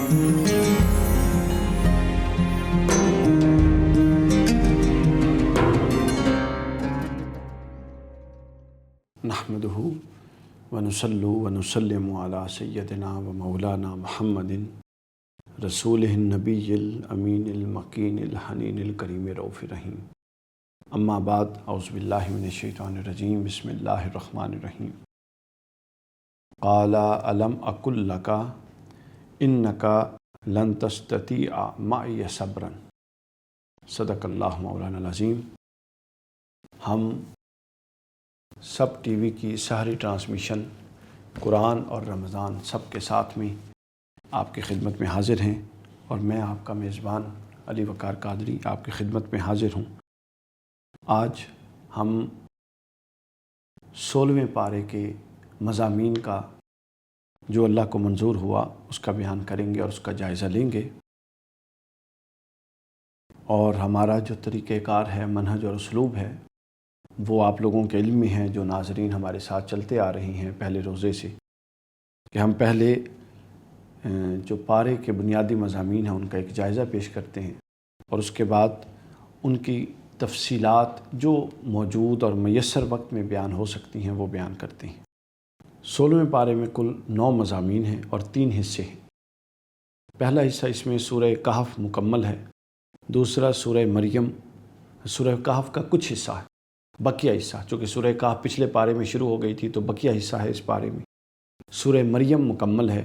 نحمدہ ونصلی ونسلم علی سیدنا و مولانا محمد رسولہ النبی الامین المکین الحنین الکریم رؤوف رحیم. اما بعد، اعوذ باللہ من الشیطان الرجیم، بسم اللہ الرحمن الرحیم. قال الم اقل لک انک لن تستطیع معی صبرا. صدق اللہ مولانا العظیم. ہم سب ٹی وی کی سحری ٹرانسمیشن قرآن اور رمضان سب کے ساتھ میں آپ کی خدمت میں حاضر ہیں، اور میں آپ کا میزبان علی وقار قادری آپ کی خدمت میں حاضر ہوں. آج ہم 16ویں پارے کے مضامین کا جو اللہ کو منظور ہوا اس کا بیان کریں گے اور اس کا جائزہ لیں گے. اور ہمارا جو طریقہ کار ہے، منہج اور اسلوب ہے، وہ آپ لوگوں کے علم میں ہیں جو ناظرین ہمارے ساتھ چلتے آ رہی ہیں پہلے روزے سے، کہ ہم پہلے جو پارے کے بنیادی مضامین ہیں ان کا ایک جائزہ پیش کرتے ہیں، اور اس کے بعد ان کی تفصیلات جو موجود اور میسر وقت میں بیان ہو سکتی ہیں وہ بیان کرتے ہیں. 16ویں پارے میں کل 9 مضامین ہیں اور 3 حصے ہیں. پہلا حصہ اس میں سورہ کہف مکمل ہے، دوسرا سورہ مریم، سورہ کہف کا کچھ حصہ ہے، بقیہ حصہ، چونکہ سورہ کہف پچھلے پارے میں شروع ہو گئی تھی تو بقیہ حصہ ہے اس پارے میں. سورہ مریم مکمل ہے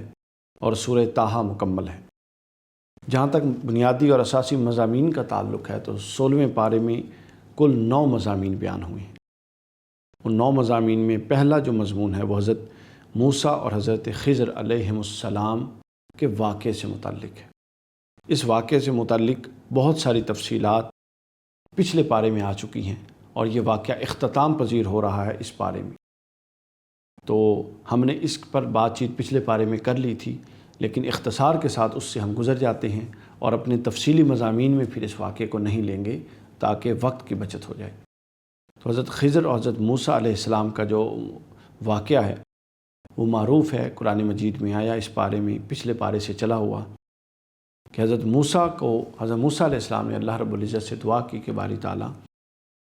اور سورہ طٰہٰ مکمل ہے. جہاں تک بنیادی اور اساسی مضامین کا تعلق ہے تو 16ویں پارے میں کل 9 مضامین بیان ہوئے ہیں. ان 9 مضامین میں پہلا جو مضمون ہے وہ حضرت موسیٰ اور حضرت خضر علیہم السلام کے واقعے سے متعلق ہے. اس واقعے سے متعلق بہت ساری تفصیلات پچھلے پارے میں آ چکی ہیں، اور یہ واقعہ اختتام پذیر ہو رہا ہے اس پارے میں. تو ہم نے اس پر بات چیت پچھلے پارے میں کر لی تھی، لیکن اختصار کے ساتھ اس سے ہم گزر جاتے ہیں اور اپنے تفصیلی مضامین میں پھر اس واقعے کو نہیں لیں گے تاکہ وقت کی بچت ہو جائے. تو حضرت خضر اور حضرت موسیٰ علیہ السلام کا جو واقعہ ہے وہ معروف ہے، قرآن مجید میں آیا اس پارے میں، پچھلے پارے سے چلا ہوا، کہ حضرت موسیٰ علیہ السلام نے اللہ رب العزت سے دعا کی کہ باری تعالیٰ،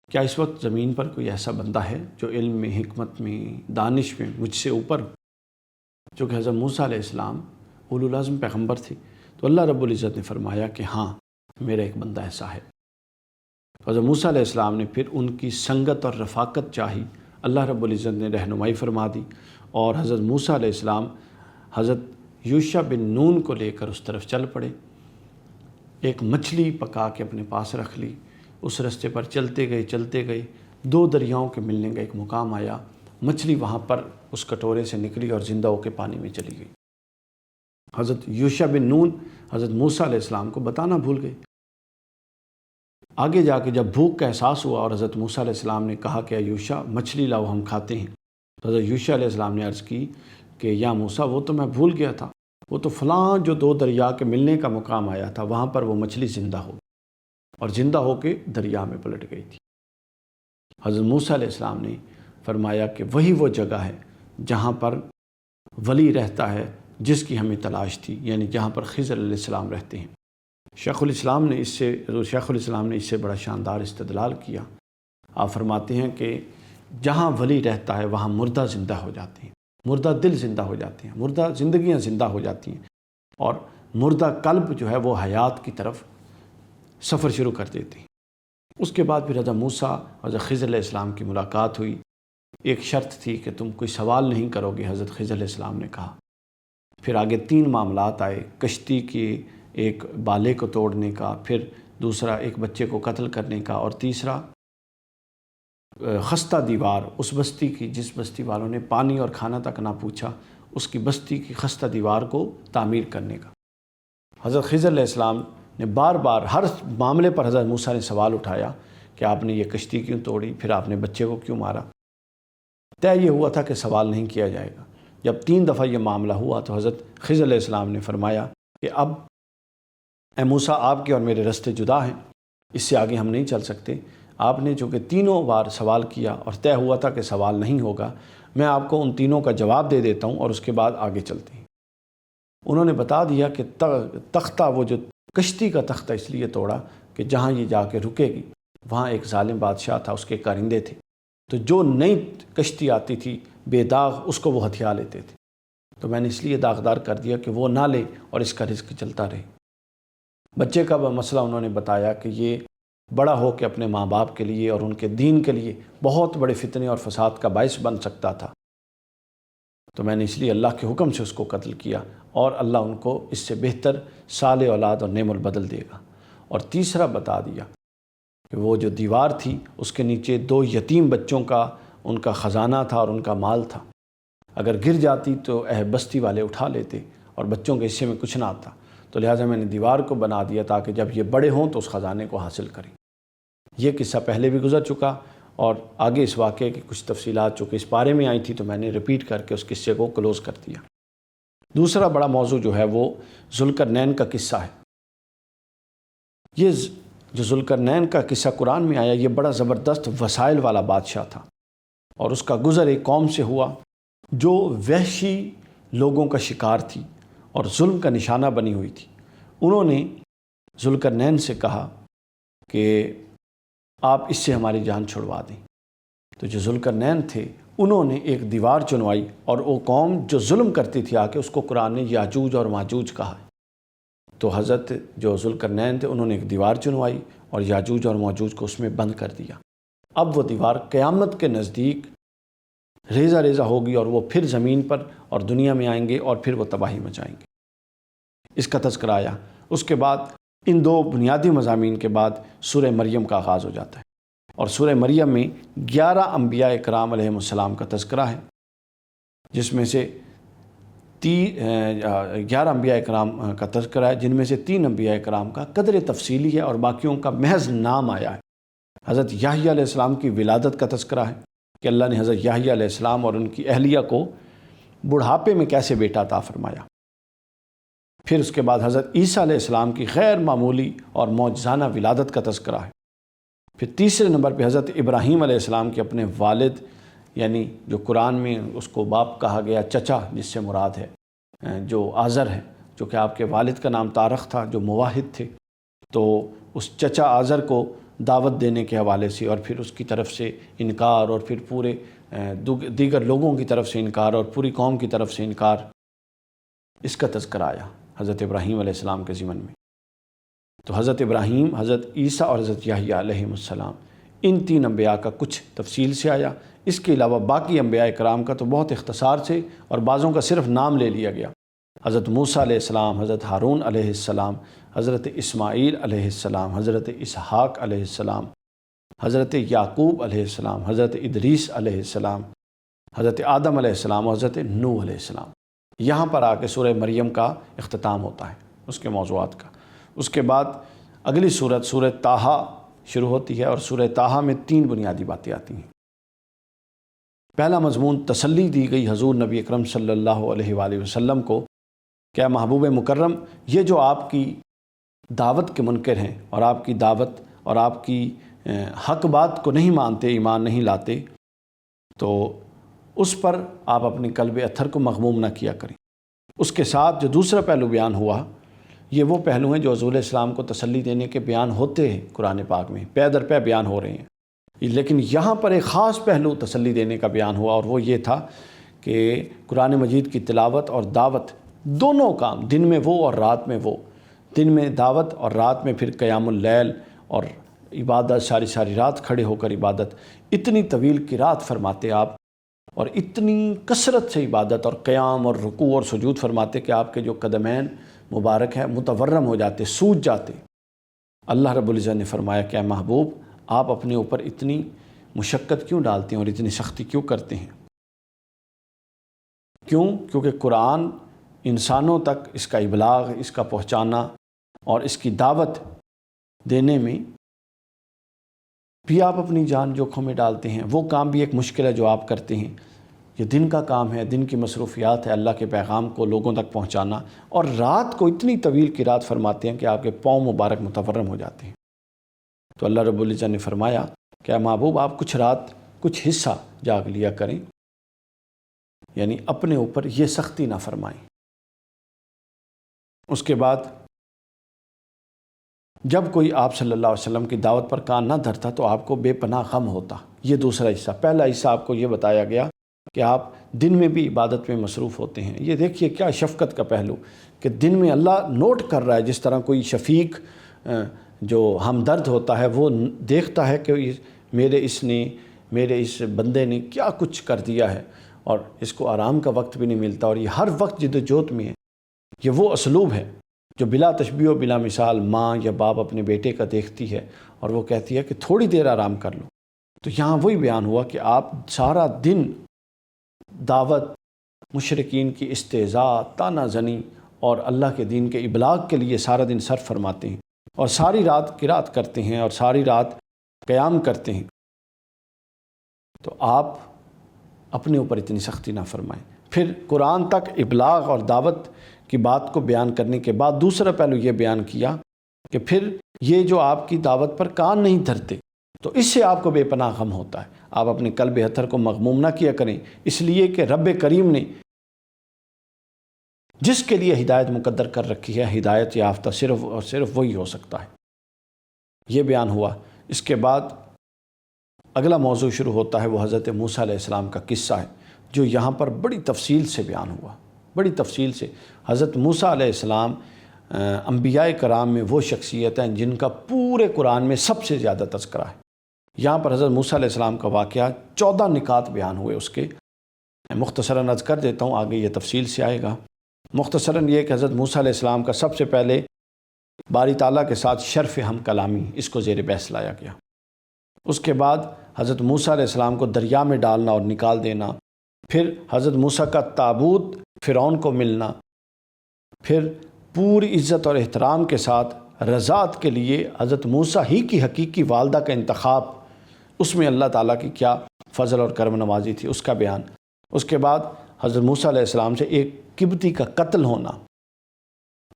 کیا اس وقت زمین پر کوئی ایسا بندہ ہے جو علم میں، حکمت میں، دانش میں مجھ سے اوپر ہو؟ جو کہ حضرت موسیٰ علیہ السلام اولو العزم پیغمبر تھے. تو اللہ رب العزت نے فرمایا کہ ہاں، میرا ایک بندہ ایسا ہے. حضرت موسیٰ علیہ السلام نے پھر ان کی سنگت اور رفاقت چاہی. اللہ رب العزت نے رہنمائی فرما دی، اور حضرت موسیٰ علیہ السلام حضرت یوشع بن نون کو لے کر اس طرف چل پڑے. ایک مچھلی پکا کے اپنے پاس رکھ لی، اس رستے پر چلتے گئے 2 دریاؤں کے ملنے کا ایک مقام آیا. مچھلی وہاں پر اس کٹورے سے نکلی اور زندہ ہو کے پانی میں چلی گئی. حضرت یوشع بن نون حضرت موسیٰ علیہ السلام کو بتانا بھول گئے. آگے جا کے جب بھوک کا احساس ہوا اور حضرت موسیٰ علیہ السلام نے کہا کہ یوشع مچھلی لاؤ ہم کھاتے ہیں، تو حضرت یوشع علیہ السلام نے عرض کی کہ یا موسیٰ، وہ تو میں بھول گیا تھا، وہ تو فلاں جو 2 دریا کے ملنے کا مقام آیا تھا وہاں پر وہ مچھلی زندہ ہو اور زندہ ہو کے دریا میں پلٹ گئی تھی. حضرت موسیٰ علیہ السلام نے فرمایا کہ وہی وہ جگہ ہے جہاں پر ولی رہتا ہے جس کی ہمیں تلاش تھی، یعنی جہاں پر خضر علیہ السلام رہتے ہیں. شیخ الاسلام نے اس سے بڑا شاندار استدلال کیا. آپ فرماتے ہیں کہ جہاں ولی رہتا ہے وہاں مردہ زندہ ہو جاتے ہیں، مردہ دل زندہ ہو جاتے ہیں، مردہ زندگیاں زندہ ہو جاتی ہیں، اور مردہ قلب جو ہے وہ حیات کی طرف سفر شروع کر دیتے ہیں. اس کے بعد پھر حضرت موسیٰ اور حضرت خضر علیہ السلام کی ملاقات ہوئی. ایک شرط تھی کہ تم کوئی سوال نہیں کرو گے، حضرت خضر علیہ السلام نے کہا. پھر آگے 3 معاملات آئے، کشتی کی ایک بالے کو توڑنے کا، پھر دوسرا ایک بچے کو قتل کرنے کا، اور تیسرا خستہ دیوار، اس بستی کی جس بستی والوں نے پانی اور کھانا تک نہ پوچھا، اس کی بستی کی خستہ دیوار کو تعمیر کرنے کا. حضرت خضر علیہ السلام نے بار بار ہر معاملے پر حضرت موسیٰ نے سوال اٹھایا کہ آپ نے یہ کشتی کیوں توڑی، پھر آپ نے بچے کو کیوں مارا. طے یہ ہوا تھا کہ سوال نہیں کیا جائے گا. جب 3 دفعہ یہ معاملہ ہوا تو حضرت خضر علیہ السلام نے فرمایا کہ اب اے موسیٰ، آپ کے اور میرے رستے جدا ہیں، اس سے آگے ہم نہیں چل سکتے. آپ نے چونکہ 3 بار سوال کیا اور طے ہوا تھا کہ سوال نہیں ہوگا، میں آپ کو ان 3 کا جواب دے دیتا ہوں اور اس کے بعد آگے چلتے ہیں. انہوں نے بتا دیا کہ تختہ، وہ جو کشتی کا تختہ اس لیے توڑا کہ جہاں یہ جا کے رکے گی وہاں ایک ظالم بادشاہ تھا، اس کے کارندے تھے، تو جو نئی کشتی آتی تھی بے داغ اس کو وہ ہتھیا لیتے تھے، تو میں نے اس لیے داغدار کر دیا کہ وہ نہ لے اور اس کا رزق چلتا رہے۔ بچے کا مسئلہ انہوں نے بتایا کہ یہ بڑا ہو کے اپنے ماں باپ کے لیے اور ان کے دین کے لیے بہت بڑے فتنے اور فساد کا باعث بن سکتا تھا، تو میں نے اس لیے اللہ کے حکم سے اس کو قتل کیا، اور اللہ ان کو اس سے بہتر صالح اولاد اور نعم البدل دے گا۔ اور تیسرا بتا دیا کہ وہ جو دیوار تھی اس کے نیچے 2 یتیم بچوں کا ان کا خزانہ تھا اور ان کا مال تھا، اگر گر جاتی تو بستی والے اٹھا لیتے اور بچوں کے حصے میں کچھ نہ آتا، تو لہٰذا میں نے دیوار کو بنا دیا تاکہ جب یہ بڑے ہوں تو اس خزانے کو حاصل کریں۔ یہ قصہ پہلے بھی گزر چکا، اور آگے اس واقعے کی کچھ تفصیلات چونکہ اس بارے میں آئی تھی تو میں نے ریپیٹ کر کے اس قصے کو کلوز کر دیا۔ دوسرا بڑا موضوع جو ہے وہ ذوالقرنین کا قصہ ہے۔ یہ جو ذوالقرنین کا قصہ قرآن میں آیا، یہ بڑا زبردست وسائل والا بادشاہ تھا، اور اس کا گزر ایک قوم سے ہوا جو وحشی لوگوں کا شکار تھی اور ظلم کا نشانہ بنی ہوئی تھی۔ انہوں نے ذوالقرنین سے کہا کہ آپ اس سے ہماری جان چھڑوا دیں، تو جو ذوالقرنین تھے انہوں نے ایک دیوار چنوائی، اور وہ قوم جو ظلم کرتی تھی آ کے اس کو قرآن نے یاجوج اور ماجوج کہا ہے۔ تو حضرت جو ذوالقرنین تھے انہوں نے ایک دیوار چنوائی اور یاجوج اور ماجوج کو اس میں بند کر دیا۔ اب وہ دیوار قیامت کے نزدیک ریزہ ریزہ ہوگی، اور وہ پھر زمین پر اور دنیا میں آئیں گے اور پھر وہ تباہی مچائیں گے۔ اس کا تذکرہ آیا۔ اس کے بعد ان 2 بنیادی مضامین کے بعد سورہ مریم کا آغاز ہو جاتا ہے، اور سورہ مریم میں 11 انبیاء اکرام علیہ السلام کا تذکرہ ہے، جس میں سے 11 انبیاء اکرام کا تذکرہ ہے، جن میں سے 3 انبیاء اکرام کا قدر تفصیلی ہے اور باقیوں کا محض نام آیا ہے۔ حضرت یحییٰ علیہ السلام کی ولادت کا تذکرہ ہے کہ اللہ نے حضرت یحییٰ علیہ السلام اور ان کی اہلیہ کو بڑھاپے میں کیسے بیٹا عطا فرمایا۔ پھر اس کے بعد حضرت عیسیٰ علیہ السلام کی غیر معمولی اور معجزانہ ولادت کا تذکرہ ہے۔ پھر تیسرے نمبر پہ حضرت ابراہیم علیہ السلام کے اپنے والد، یعنی جو قرآن میں اس کو باپ کہا گیا، چچا جس سے مراد ہے جو آزر ہے، جو کہ آپ کے والد کا نام طارق تھا، جو موحد تھے، تو اس چچا آزر کو دعوت دینے کے حوالے سے، اور پھر اس کی طرف سے انکار، اور پھر پورے دیگر لوگوں کی طرف سے انکار، اور پوری قوم کی طرف سے انکار، اس کا تذکرہ آیا حضرت ابراہیم علیہ السلام کے ضمن میں۔ تو حضرت ابراہیم، حضرت عیسیٰ اور حضرت یحییٰ علیہ السلام، ان 3 انبیاء کا کچھ تفصیل سے آیا۔ اس کے علاوہ باقی انبیاء کرام کا تو بہت اختصار سے اور بعضوں کا صرف نام لے لیا گیا۔ حضرت موسیٰ علیہ السلام، حضرت ہارون علیہ السلام، حضرت اسماعیل علیہ السلام، حضرت اسحاق علیہ السلام، حضرت یعقوب علیہ السلام، حضرت ادریس علیہ السلام، حضرت آدم علیہ السلام اور حضرت نوح علیہ السلام۔ یہاں پر آ کے سورہ مریم کا اختتام ہوتا ہے اس کے موضوعات کا۔ اس کے بعد اگلی سورت سورہ طٰہٰ شروع ہوتی ہے، اور سورہ طٰہٰ میں 3 بنیادی باتیں آتی ہیں۔ پہلا مضمون تسلی دی گئی حضور نبی اکرم صلی اللہ علیہ وآلہ وسلم کو کہ محبوب مکرم، یہ جو آپ کی دعوت کے منکر ہیں اور آپ کی دعوت اور آپ کی حق بات کو نہیں مانتے، ایمان نہیں لاتے، تو اس پر آپ اپنی قلب اتھر کو مغموم نہ کیا کریں۔ اس کے ساتھ جو دوسرا پہلو بیان ہوا، یہ وہ پہلو ہیں جو حضور علیہ السلام کو تسلی دینے کے بیان ہوتے ہیں قرآن پاک میں، پے در پے بیان ہو رہے ہیں، لیکن یہاں پر ایک خاص پہلو تسلی دینے کا بیان ہوا، اور وہ یہ تھا کہ قرآن مجید کی تلاوت اور دعوت دونوں کام، دن میں وہ اور رات میں وہ، دن میں دعوت اور رات میں پھر قیام اللیل اور عبادت، ساری رات کھڑے ہو کر عبادت، اتنی طویل قرات فرماتے آپ، اور اتنی کثرت سے عبادت اور قیام اور رکوع اور سجود فرماتے کہ آپ کے جو قدمین مبارک ہے متورم ہو جاتے، سوج جاتے۔ اللہ رب العزت نے فرمایا کہ اے محبوب، آپ اپنے اوپر اتنی مشقت کیوں ڈالتے ہیں اور اتنی سختی کیوں کرتے ہیں؟ کیونکہ قرآن انسانوں تک اس کا ابلاغ، اس کا پہنچانا اور اس کی دعوت دینے میں بھی آپ اپنی جان جوکھوں میں ڈالتے ہیں۔ وہ کام بھی ایک مشکل ہے جو آپ کرتے ہیں، یہ دن کا کام ہے، دن کی مصروفیات ہے اللہ کے پیغام کو لوگوں تک پہنچانا، اور رات کو اتنی طویل قرات فرماتے ہیں کہ آپ کے پاؤں مبارک متورم ہو جاتے ہیں۔ تو اللہ رب العزت نے فرمایا کہ اے محبوب، آپ کچھ رات کچھ حصہ جاگ لیا کریں، یعنی اپنے اوپر یہ سختی نہ فرمائیں۔ اس کے بعد جب کوئی آپ صلی اللہ علیہ وسلم کی دعوت پر کان نہ دھرتا تو آپ کو بے پناہ غم ہوتا۔ یہ دوسرا حصہ۔ پہلا حصہ آپ کو یہ بتایا گیا کہ آپ دن میں بھی عبادت میں مصروف ہوتے ہیں۔ یہ دیکھیے کیا شفقت کا پہلو کہ دن میں اللہ نوٹ کر رہا ہے، جس طرح کوئی شفیق جو ہمدرد ہوتا ہے وہ دیکھتا ہے کہ میرے اس بندے نے کیا کچھ کر دیا ہے اور اس کو آرام کا وقت بھی نہیں ملتا، اور یہ ہر وقت جد و جہد میں ہے۔ یہ وہ اسلوب ہے جو بلا تشبیہ و بلا مثال ماں یا باپ اپنے بیٹے کا دیکھتی ہے اور وہ کہتی ہے کہ تھوڑی دیر آرام کر لو۔ تو یہاں وہی بیان ہوا کہ آپ سارا دن دعوت، مشرکین کی استہزاء، طعنہ زنی اور اللہ کے دین کے ابلاغ کے لیے سارا دن صرف فرماتے ہیں، اور ساری رات قرات کرتے ہیں اور ساری رات قیام کرتے ہیں۔ تو آپ اپنے اوپر اتنی سختی نہ فرمائیں۔ پھر قرآن تک ابلاغ اور دعوت کی بات کو بیان کرنے کے بعد دوسرا پہلو یہ بیان کیا کہ پھر یہ جو آپ کی دعوت پر کان نہیں دھرتے تو اس سے آپ کو بے پناہ غم ہوتا ہے۔ آپ اپنے قلب اطہر کو مغموم نہ کیا کریں، اس لیے کہ رب کریم نے جس کے لیے ہدایت مقدر کر رکھی ہے، ہدایت یافتہ صرف اور صرف وہی ہو سکتا ہے۔ یہ بیان ہوا۔ اس کے بعد اگلا موضوع شروع ہوتا ہے، وہ حضرت موسیٰ علیہ السلام کا قصہ ہے جو یہاں پر بڑی تفصیل سے بیان ہوا، بڑی تفصیل سے۔ حضرت موسیٰ علیہ السلام انبیاء کرام میں وہ شخصیت ہیں جن کا پورے قرآن میں سب سے زیادہ تذکرہ ہے۔ یہاں پر حضرت موسیٰ علیہ السلام کا واقعہ 14 نکات بیان ہوئے اس کے، مختصراً عرض کر دیتا ہوں، آگے یہ تفصیل سے آئے گا۔ مختصراً یہ کہ حضرت موسیٰ علیہ السلام کا سب سے پہلے باری تعالیٰ کے ساتھ شرف ہم کلامی، اس کو زیر بحث لایا گیا۔ اس کے بعد حضرت موسیٰ علیہ السلام کو دریا میں ڈالنا اور نکال دینا، پھر حضرت موسیٰ کا تابوت فرعون کو ملنا، پھر پوری عزت اور احترام کے ساتھ رضاعت کے لیے حضرت موسیٰ ہی کی حقیقی والدہ کا انتخاب، اس میں اللہ تعالیٰ کی کیا فضل اور کرم نوازی تھی، اس کا بیان۔ اس کے بعد حضرت موسیٰ علیہ السلام سے ایک قبطی کا قتل ہونا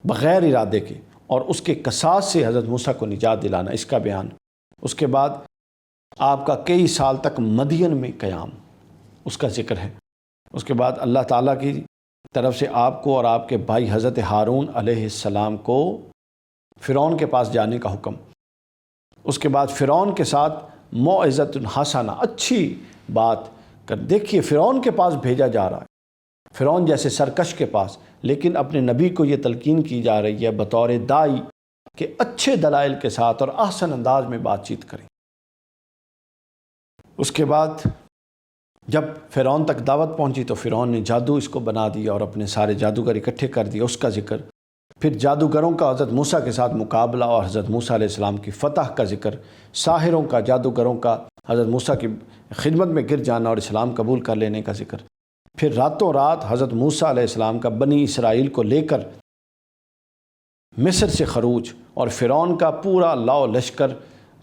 بغیر ارادے کے، اور اس کے قصاص سے حضرت موسیٰ کو نجات دلانا، اس کا بیان۔ اس کے بعد آپ کا کئی سال تک مدین میں قیام، اس کا ذکر ہے۔ اس کے بعد اللہ تعالیٰ کی طرف سے آپ کو اور آپ کے بھائی حضرت ہارون علیہ السلام کو فرعون کے پاس جانے کا حکم۔ اس کے بعد فرعون کے ساتھ موعظۃ حسنہ، اچھی بات کر۔ دیکھیے فرعون کے پاس بھیجا جا رہا ہے، فرعون جیسے سرکش کے پاس، لیکن اپنے نبی کو یہ تلقین کی جا رہی ہے بطور داعی کہ اچھے دلائل کے ساتھ اور احسن انداز میں بات چیت کریں۔ اس کے بعد جب فرعون تک دعوت پہنچی تو فرعون نے جادو اس کو بنا دیا اور اپنے سارے جادوگر اکٹھے کر دیا، اس کا ذکر۔ پھر جادوگروں کا حضرت موسیٰ کے ساتھ مقابلہ اور حضرت موسیٰ علیہ السلام کی فتح کا ذکر، ساحروں کا، جادوگروں کا حضرت موسیٰ کی خدمت میں گر جانا اور اسلام قبول کر لینے کا ذکر۔ پھر راتوں رات حضرت موسیٰ علیہ السلام کا بنی اسرائیل کو لے کر مصر سے خروج، اور فرعون کا پورا لاؤ لشکر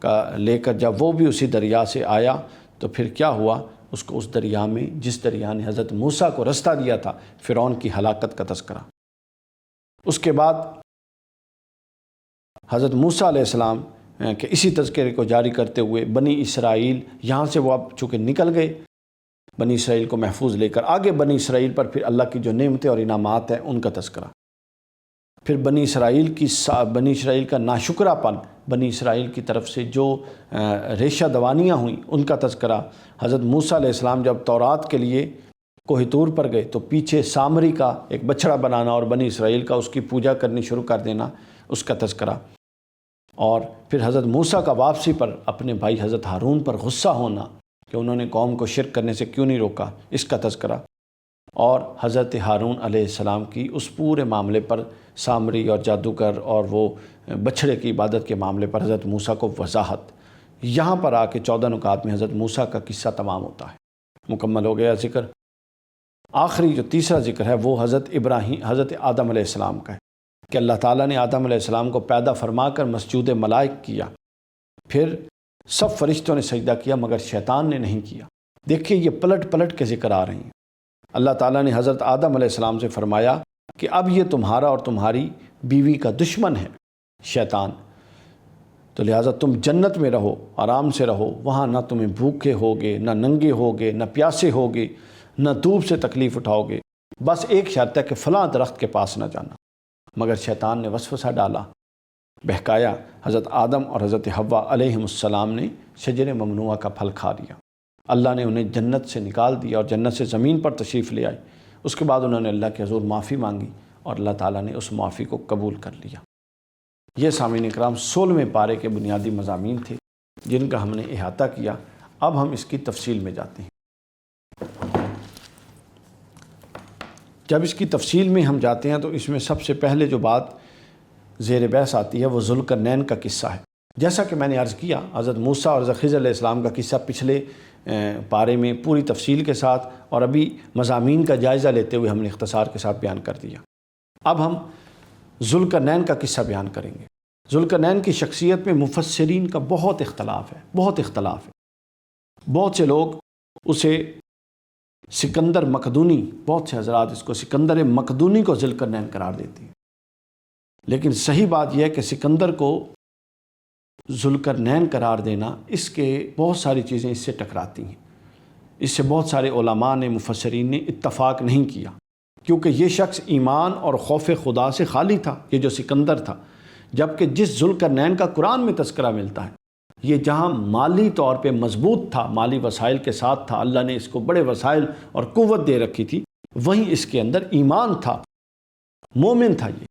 کا لے کر جب وہ بھی اسی دریا سے آیا تو پھر کیا ہوا، اس کو اس دریا میں، جس دریا نے حضرت موسیٰ کو رستہ دیا تھا، فرعون کی ہلاکت کا تذکرہ۔ اس کے بعد حضرت موسیٰ علیہ السلام کے اسی تذکرے کو جاری کرتے ہوئے بنی اسرائیل، یہاں سے وہ اب چونکہ نکل گئے بنی اسرائیل کو محفوظ لے کر، آگے بنی اسرائیل پر پھر اللہ کی جو نعمتیں اور انعامات ہیں ان کا تذکرہ، پھر بنی اسرائیل کا ناشکرہ پن، بنی اسرائیل کی طرف سے جو ریشہ دوانیاں ہوئیں ان کا تذکرہ۔ حضرت موسیٰ علیہ السلام جب تورات کے لیے کوہ طور پر گئے تو پیچھے سامری کا ایک بچڑا بنانا اور بنی اسرائیل کا اس کی پوجا کرنی شروع کر دینا، اس کا تذکرہ۔ اور پھر حضرت موسیٰ کا واپسی پر اپنے بھائی حضرت ہارون پر غصہ ہونا کہ انہوں نے قوم کو شرک کرنے سے کیوں نہیں روکا، اس کا تذکرہ۔ اور حضرت ہارون علیہ السلام کی اس پورے معاملے پر، سامری اور جادوگر اور وہ بچھڑے کی عبادت کے معاملے پر حضرت موسیٰ کو وضاحت۔ یہاں پر آ کے 14 نکات میں حضرت موسیٰ کا قصہ تمام ہوتا ہے، مکمل ہو گیا ذکر۔ آخری جو تیسرا ذکر ہے وہ حضرت آدم علیہ السلام کا ہے کہ اللہ تعالیٰ نے آدم علیہ السلام کو پیدا فرما کر مسجود ملائک کیا، پھر سب فرشتوں نے سجدہ کیا مگر شیطان نے نہیں کیا۔ دیکھیے یہ پلٹ پلٹ کے ذکر آ رہے ہیں۔ اللہ تعالیٰ نے حضرت آدم علیہ السلام سے فرمایا کہ اب یہ تمہارا اور تمہاری بیوی کا دشمن ہے شیطان، تو لہٰذا تم جنت میں رہو، آرام سے رہو، وہاں نہ تمہیں بھوکے ہوگے، نہ ننگے ہوگے، نہ پیاسے ہوگے، نہ دھوپ سے تکلیف اٹھاؤ گے، بس ایک شرط ہے کہ فلاں درخت کے پاس نہ جانا۔ مگر شیطان نے وسوسہ ڈالا، بہکایا، حضرت آدم اور حضرت حوا علیہم السلام نے شجر ممنوعہ کا پھل کھا لیا۔ اللہ نے انہیں جنت سے نکال دیا اور جنت سے زمین پر تشریف لے آئے۔ اس کے بعد انہوں نے اللہ کے حضور معافی مانگی اور اللہ تعالیٰ نے اس معافی کو قبول کر لیا۔ یہ سامعین اکرام 16ویں پارے کے بنیادی مضامین تھے جن کا ہم نے احاطہ کیا۔ اب ہم اس کی تفصیل میں جاتے ہیں۔ جب اس کی تفصیل میں ہم جاتے ہیں تو اس میں سب سے پہلے جو بات زیر بحث آتی ہے وہ ذوالقرنین کا قصہ ہے۔ جیسا کہ میں نے عرض کیا، حضرت موسیٰ اور حضرت خضر علیہ السلام کا قصہ پچھلے پارے میں پوری تفصیل کے ساتھ اور ابھی مضامین کا جائزہ لیتے ہوئے ہم نے اختصار کے ساتھ بیان کر دیا۔ اب ہم ذوالقرنین کا قصہ بیان کریں گے۔ ذوالقرنین کی شخصیت میں مفسرین کا بہت اختلاف ہے۔ بہت سے لوگ اسے سکندر مقدونی، بہت سے حضرات اس کو سکندر مقدونی کو ذوالقرنین قرار دیتی ہیں، لیکن صحیح بات یہ ہے کہ سکندر کو ذوالقرنین قرار دینا، اس کے بہت ساری چیزیں اس سے ٹکراتی ہیں۔ اس سے بہت سارے علماء نے، مفسرین نے اتفاق نہیں کیا، کیونکہ یہ شخص ایمان اور خوف خدا سے خالی تھا، یہ جو سکندر تھا، جبکہ جس ذوالقرنین کا قرآن میں تذکرہ ملتا ہے یہ جہاں مالی طور پہ مضبوط تھا، مالی وسائل کے ساتھ تھا، اللہ نے اس کو بڑے وسائل اور قوت دے رکھی تھی، وہیں اس کے اندر ایمان تھا، مومن تھا۔ یہ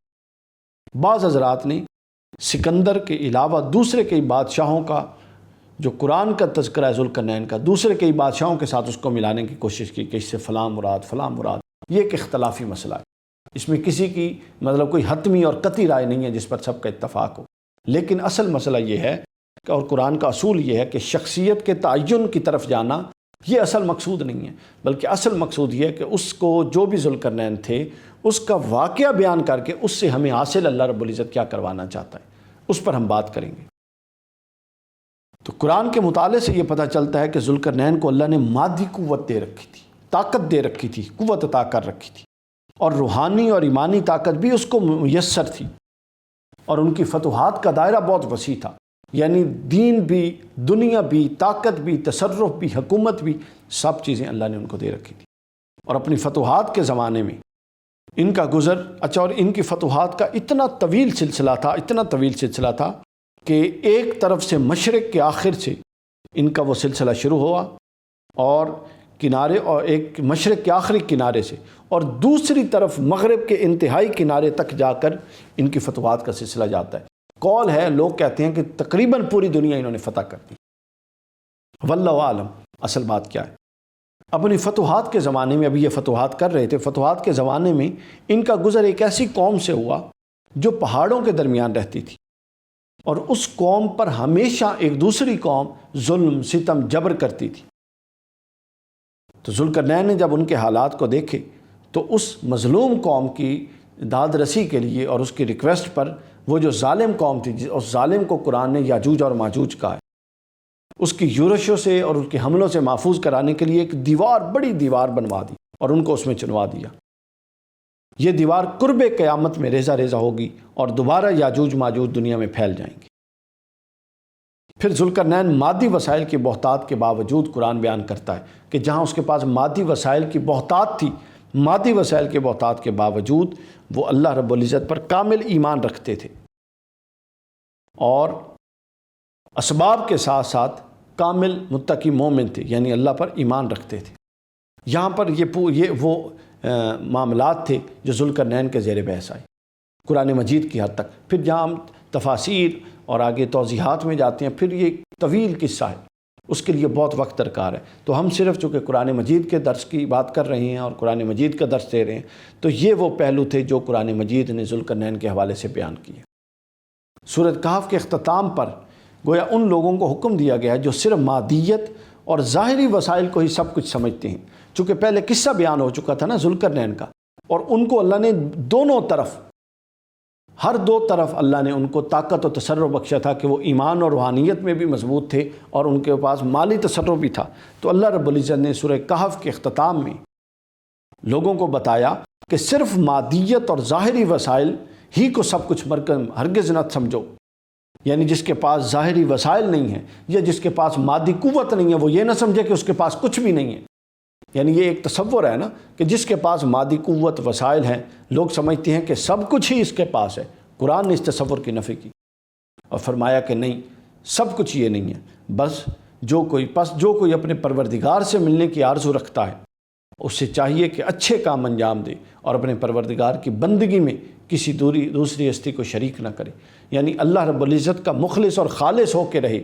بعض حضرات نے سکندر کے علاوہ دوسرے کئی بادشاہوں کا جو قرآن کا تذکرہ ہے ذوالقرنین کا، دوسرے کئی بادشاہوں کے ساتھ اس کو ملانے کی کوشش کی کہ اس سے فلاں مراد۔ یہ ایک اختلافی مسئلہ ہے، اس میں کسی کی کوئی حتمی اور قطعی رائے نہیں ہے جس پر سب کا اتفاق ہو۔ لیکن اصل مسئلہ یہ ہے اور قرآن کا اصول یہ ہے کہ شخصیت کے تعین کی طرف جانا یہ اصل مقصود نہیں ہے، بلکہ اصل مقصود یہ ہے کہ اس کو جو بھی ذوالقرنین تھے اس کا واقعہ بیان کر کے اس سے ہمیں حاصل اللہ رب العزت کیا کروانا چاہتا ہے، اس پر ہم بات کریں گے۔ تو قرآن کے مطالعے سے یہ پتہ چلتا ہے کہ ذوالقرنین کو اللہ نے مادی قوت دے رکھی تھی، طاقت دے رکھی تھی، قوت عطا کر رکھی تھی، اور روحانی اور ایمانی طاقت بھی اس کو میسر تھی، اور ان کی فتوحات کا دائرہ بہت وسیع تھا، یعنی دین بھی، دنیا بھی، طاقت بھی، تصرف بھی، حکومت بھی، سب چیزیں اللہ نے ان کو دے رکھی تھی۔ اور اپنی فتوحات کے زمانے میں ان کا گزر اور ان کی فتوحات کا اتنا طویل سلسلہ تھا کہ ایک طرف سے مشرق کے آخر سے ان کا وہ سلسلہ شروع ہوا، اور کنارے، اور ایک مشرق کے آخری کنارے سے، اور دوسری طرف مغرب کے انتہائی کنارے تک جا کر ان کی فتوحات کا سلسلہ جاتا ہے۔ قول ہے، لوگ کہتے ہیں کہ تقریباً پوری دنیا انہوں نے فتح کر دی۔ واللہ عالم اصل بات کیا ہے۔ اپنی فتوحات کے زمانے میں، ابھی یہ فتوحات کر رہے تھے، فتوحات کے زمانے میں ان کا گزر ایک ایسی قوم سے ہوا جو پہاڑوں کے درمیان رہتی تھی، اور اس قوم پر ہمیشہ ایک دوسری قوم ظلم، ستم، جبر کرتی تھی۔ تو ذوالقرنین نے جب ان کے حالات کو دیکھے تو اس مظلوم قوم کی داد رسی کے لیے اور اس کی ریکویسٹ پر، وہ جو ظالم قوم تھی، اس ظالم کو قرآن نے یاجوج اور ماجوج کہا ہے، اس کی یورشوں سے اور اس کے حملوں سے محفوظ کرانے کے لیے ایک دیوار، بڑی دیوار بنوا دی اور ان کو اس میں چنوا دیا۔ یہ دیوار قرب قیامت میں ریزہ ریزہ ہوگی اور دوبارہ یاجوج ماجوج دنیا میں پھیل جائیں گے۔ پھر ذوالقرنین مادی وسائل کی بہتات کے باوجود قرآن بیان کرتا ہے کہ جہاں اس کے پاس مادی وسائل کی بہتات تھی، مادی وسائل کے بہتات کے باوجود وہ اللہ رب العزت پر کامل ایمان رکھتے تھے، اور اسباب کے ساتھ ساتھ کامل متقی مومن تھے، یعنی اللہ پر ایمان رکھتے تھے۔ یہاں پر یہ وہ معاملات تھے جو ذوالقرنین کے زیر بحث آئے قرآن مجید کی حد تک۔ پھر جہاں ہم تفاسیر اور آگے توضیحات میں جاتے ہیں، پھر یہ طویل قصہ ہے، اس کے لیے بہت وقت درکار ہے۔ تو ہم صرف چونکہ قرآن مجید کے درس کی بات کر رہے ہیں اور قرآن مجید کا درس دے رہے ہیں، تو یہ وہ پہلو تھے جو قرآن مجید نے ذوالقرنین کے حوالے سے بیان کیے۔ سورۃ کہف کے اختتام پر گویا ان لوگوں کو حکم دیا گیا ہے جو صرف مادیت اور ظاہری وسائل کو ہی سب کچھ سمجھتے ہیں، چونکہ پہلے قصہ بیان ہو چکا تھا نا ذوالقرنین کا، اور ان کو اللہ نے دونوں طرف، ہر دو طرف اللہ نے ان کو طاقت و تصرف بخشا تھا کہ وہ ایمان اور روحانیت میں بھی مضبوط تھے اور ان کے پاس مالی تصرف بھی تھا۔ تو اللہ رب العزت نے سورہ کہف کے اختتام میں لوگوں کو بتایا کہ صرف مادیت اور ظاہری وسائل ہی کو سب کچھ ہرگز نہ سمجھو، یعنی جس کے پاس ظاہری وسائل نہیں ہیں یا جس کے پاس مادی قوت نہیں ہے وہ یہ نہ سمجھے کہ اس کے پاس کچھ بھی نہیں ہے، یعنی یہ ایک تصور ہے نا کہ جس کے پاس مادی قوت وسائل ہیں، لوگ سمجھتے ہیں کہ سب کچھ ہی اس کے پاس ہے۔ قرآن نے اس تصور کی نفی کی اور فرمایا کہ نہیں، سب کچھ یہ نہیں ہے، بس جو کوئی اپنے پروردگار سے ملنے کی آرزو رکھتا ہے اس سے چاہیے کہ اچھے کام انجام دے اور اپنے پروردگار کی بندگی میں کسی دوسری ہستی کو شریک نہ کرے، یعنی اللہ رب العزت کا مخلص اور خالص ہو کے رہے۔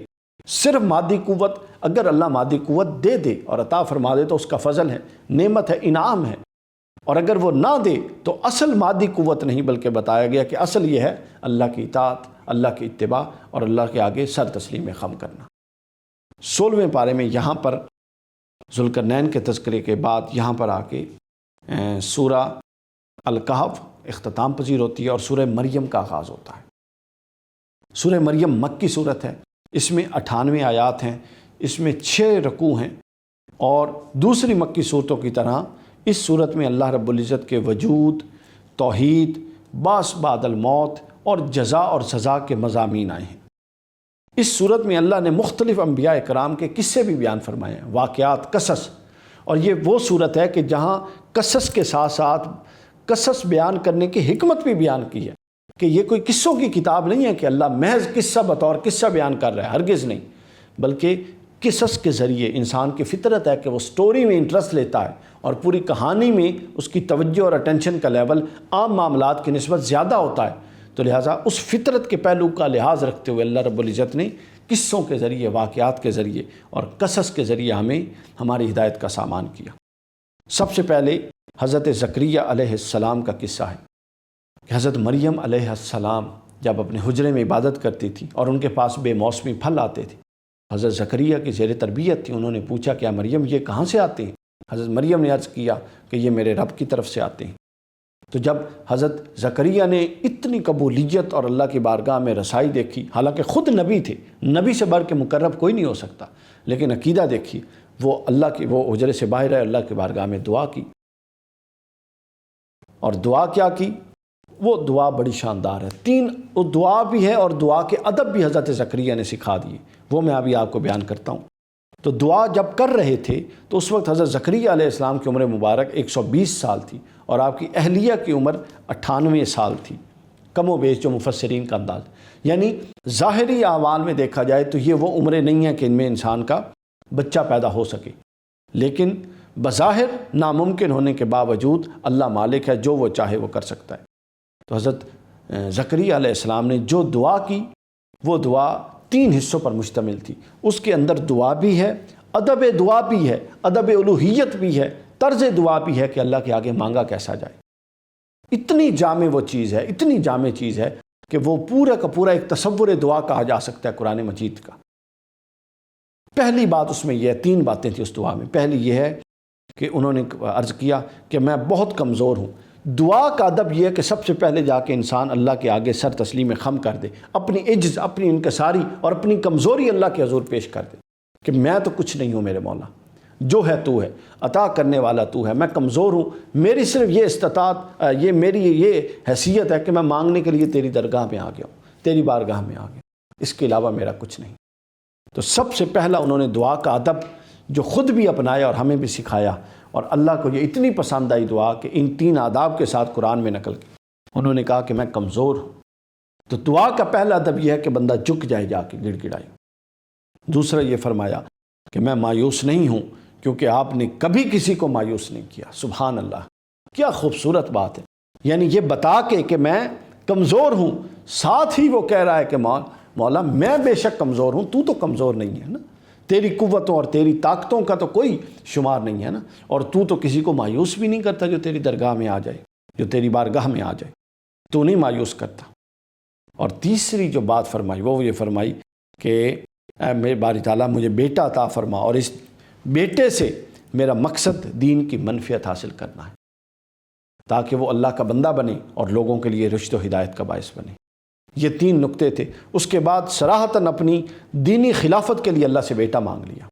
صرف مادی قوت، اگر اللہ مادی قوت دے دے اور عطا فرما دے تو اس کا فضل ہے، نعمت ہے، انعام ہے، اور اگر وہ نہ دے تو اصل مادی قوت نہیں، بلکہ بتایا گیا کہ اصل یہ ہے اللہ کی اطاعت، اللہ کی اتباع اور اللہ کے آگے سر تسلیم خم کرنا۔ 16ویں پارے میں یہاں پر ذوالقرنین کے تذکرے کے بعد یہاں پر آ کے سورہ الکہف اختتام پذیر ہوتی ہے اور سورہ مریم کا آغاز ہوتا ہے۔ سورہ مریم مکی صورت ہے، اس میں 98 آیات ہیں، اس میں 6 رکوع ہیں، اور دوسری مکی صورتوں کی طرح اس صورت میں اللہ رب العزت کے وجود، توحید، بعث بعد الموت اور جزا اور سزا کے مضامین آئے ہیں۔ اس صورت میں اللہ نے مختلف انبیاء کرام کے قصے بھی بیان فرمائے ہیں، واقعات، قصص، اور یہ وہ صورت ہے کہ جہاں قصص کے ساتھ ساتھ قصص بیان کرنے کی حکمت بھی بیان کی ہے، کہ یہ کوئی قصوں کی کتاب نہیں ہے کہ اللہ محض قصہ بطور قصہ بیان کر رہا ہے، ہرگز نہیں، بلکہ قصص کے ذریعے انسان کی فطرت ہے کہ وہ سٹوری میں انٹرسٹ لیتا ہے اور پوری کہانی میں اس کی توجہ اور اٹینشن کا لیول عام معاملات کی نسبت زیادہ ہوتا ہے، تو لہٰذا اس فطرت کے پہلو کا لحاظ رکھتے ہوئے اللہ رب العزت نے قصوں کے ذریعے، واقعات کے ذریعے اور قصص کے ذریعے ہمیں ہماری ہدایت کا سامان کیا۔ سب سے پہلے حضرت زکریا علیہ السلام کا قصہ ہے کہ حضرت مریم علیہ السلام جب اپنے حجرے میں عبادت کرتی تھی اور ان کے پاس بے موسمی پھل آتے تھے، حضرت زکریا کی زیر تربیت تھی، انہوں نے پوچھا کیا مریم یہ کہاں سے آتے ہیں؟ حضرت مریم نے عرض کیا کہ یہ میرے رب کی طرف سے آتے ہیں۔ تو جب حضرت زکریا نے اتنی قبولیت اور اللہ کی بارگاہ میں رسائی دیکھی، حالانکہ خود نبی تھے، نبی سے بڑھ کے مقرب کوئی نہیں ہو سکتا، لیکن عقیدہ دیکھی، وہ حجرے سے باہر ہے، اللہ کی بارگاہ میں دعا کی، اور دعا کیا کی؟ وہ دعا بڑی شاندار ہے، 3 دعا بھی ہے اور دعا کے ادب بھی حضرت زکریا نے سکھا دیے، وہ میں ابھی آپ کو بیان کرتا ہوں۔ تو دعا جب کر رہے تھے تو اس وقت حضرت زکریا علیہ السلام کی عمر مبارک 120 سال تھی اور آپ کی اہلیہ کی عمر 98 سال تھی، کم و بیش جو مفسرین کا انداز، یعنی ظاہری اعمال میں دیکھا جائے تو یہ وہ عمریں نہیں ہیں کہ ان میں انسان کا بچہ پیدا ہو سکے، لیکن بظاہر ناممکن ہونے کے باوجود اللہ مالک ہے، جو وہ چاہے وہ کر سکتا ہے۔ تو حضرت زکریا علیہ السلام نے جو دعا کی وہ دعا 3 حصوں پر مشتمل تھی، اس کے اندر دعا بھی ہے، ادب دعا بھی ہے، ادب الوہیت بھی ہے، طرز دعا بھی ہے کہ اللہ کے آگے مانگا کیسا جائے۔ اتنی جامع وہ چیز ہے، اتنی جامع چیز ہے کہ وہ پورا کا پورا ایک تصور دعا کہا جا سکتا ہے قرآن مجید کا۔ پہلی بات اس میں یہ ہے، 3 باتیں تھیں اس دعا میں۔ پہلی یہ ہے کہ انہوں نے عرض کیا کہ میں بہت کمزور ہوں۔ دعا کا ادب یہ ہے کہ سب سے پہلے جا کے انسان اللہ کے آگے سر تسلیم خم کر دے، اپنی عجز، اپنی انکساری اور اپنی کمزوری اللہ کے حضور پیش کر دے کہ میں تو کچھ نہیں ہوں میرے مولا، جو ہے تو ہے، عطا کرنے والا تو ہے، میں کمزور ہوں، میری صرف یہ استطاعت، یہ میری یہ حیثیت ہے کہ میں مانگنے کے لیے تیری درگاہ میں آ گیا ہوں، تیری بارگاہ میں آ گیا، اس کے علاوہ میرا کچھ نہیں۔ تو سب سے پہلا انہوں نے دعا کا ادب جو خود بھی اپنایا اور ہمیں بھی سکھایا، اور اللہ کو یہ اتنی پسند آئی دعا کہ ان 3 آداب کے ساتھ قرآن میں نقل کی۔ انہوں نے کہا کہ میں کمزور ہوں، تو دعا کا پہلا ادب یہ ہے کہ بندہ جھک جائے، جا کے گڑ گڑائے۔ دوسرا یہ فرمایا کہ میں مایوس نہیں ہوں، کیونکہ آپ نے کبھی کسی کو مایوس نہیں کیا۔ سبحان اللہ، کیا خوبصورت بات ہے، یعنی یہ بتا کے کہ میں کمزور ہوں، ساتھ ہی وہ کہہ رہا ہے کہ مولا میں بے شک کمزور ہوں، تو کمزور نہیں ہے نا، تیری قوتوں اور تیری طاقتوں کا تو کوئی شمار نہیں ہے نا، اور تو کسی کو مایوس بھی نہیں کرتا جو تیری درگاہ میں آ جائے، جو تیری بارگاہ میں آ جائے، تو نہیں مایوس کرتا۔ اور تیسری جو بات فرمائی وہ یہ فرمائی کہ اے میرے باری تعالیٰ مجھے بیٹا عطا فرما، اور اس بیٹے سے میرا مقصد دین کی منفعت حاصل کرنا ہے، تاکہ وہ اللہ کا بندہ بنے اور لوگوں کے لیے رشد و ہدایت کا باعث بنے۔ یہ 3 نقطے تھے۔ اس کے بعد صراحتاً اپنی دینی خلافت کے لیے اللہ سے بیٹا مانگ لیا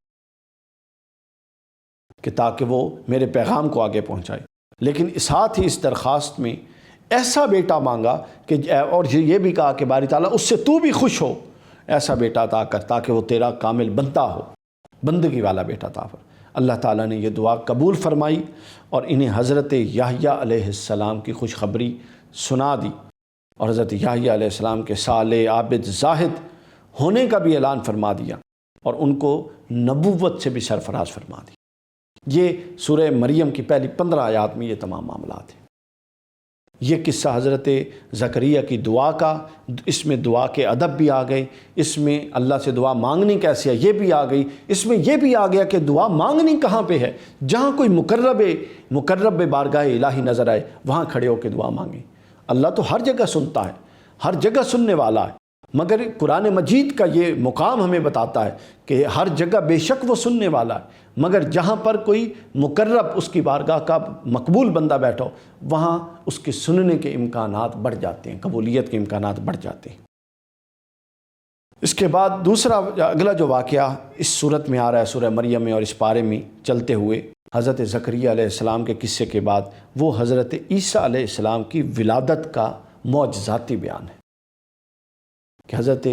کہ تاکہ وہ میرے پیغام کو آگے پہنچائے، لیکن ساتھ ہی اس درخواست میں ایسا بیٹا مانگا کہ اور یہ بھی کہا کہ باری تعالیٰ اس سے تو بھی خوش ہو، ایسا بیٹا عطا کر تاکہ وہ تیرا کامل بندہ ہو، بندگی والا بیٹا عطا کر۔ اللہ تعالیٰ نے یہ دعا قبول فرمائی اور انہیں حضرت یحییٰ علیہ السلام کی خوشخبری سنا دی، اور حضرت یحییٰ علیہ السلام کے صالح، عابد، زاہد ہونے کا بھی اعلان فرما دیا، اور ان کو نبوت سے بھی سرفراز فرما دی۔ یہ سورہ مریم کی پہلی 15 آیات میں یہ تمام معاملات ہیں۔ یہ قصہ حضرت زکریا کی دعا کا، اس میں دعا کے ادب بھی آ گئے، اس میں اللہ سے دعا مانگنی کیسے ہے یہ بھی آ گئی، اس میں یہ بھی آ گیا کہ دعا مانگنی کہاں پہ ہے، جہاں کوئی مقرب بارگاہ الہی نظر آئے وہاں کھڑے ہو کے دعا مانگیں۔ اللہ تو ہر جگہ سنتا ہے، ہر جگہ سننے والا ہے، مگر قرآن مجید کا یہ مقام ہمیں بتاتا ہے کہ ہر جگہ بے شک وہ سننے والا ہے، مگر جہاں پر کوئی مقرب اس کی بارگاہ کا مقبول بندہ بیٹھو وہاں اس کے سننے کے امکانات بڑھ جاتے ہیں، قبولیت کے امکانات بڑھ جاتے ہیں۔ اس کے بعد دوسرا اگلا جو واقعہ اس صورت میں آ رہا ہے سورہ مریم میں اور اس پارے میں چلتے ہوئے، حضرت زکریا علیہ السلام کے قصے کے بعد وہ حضرت عیسیٰ علیہ السلام کی ولادت کا معجزاتی بیان ہے کہ حضرت،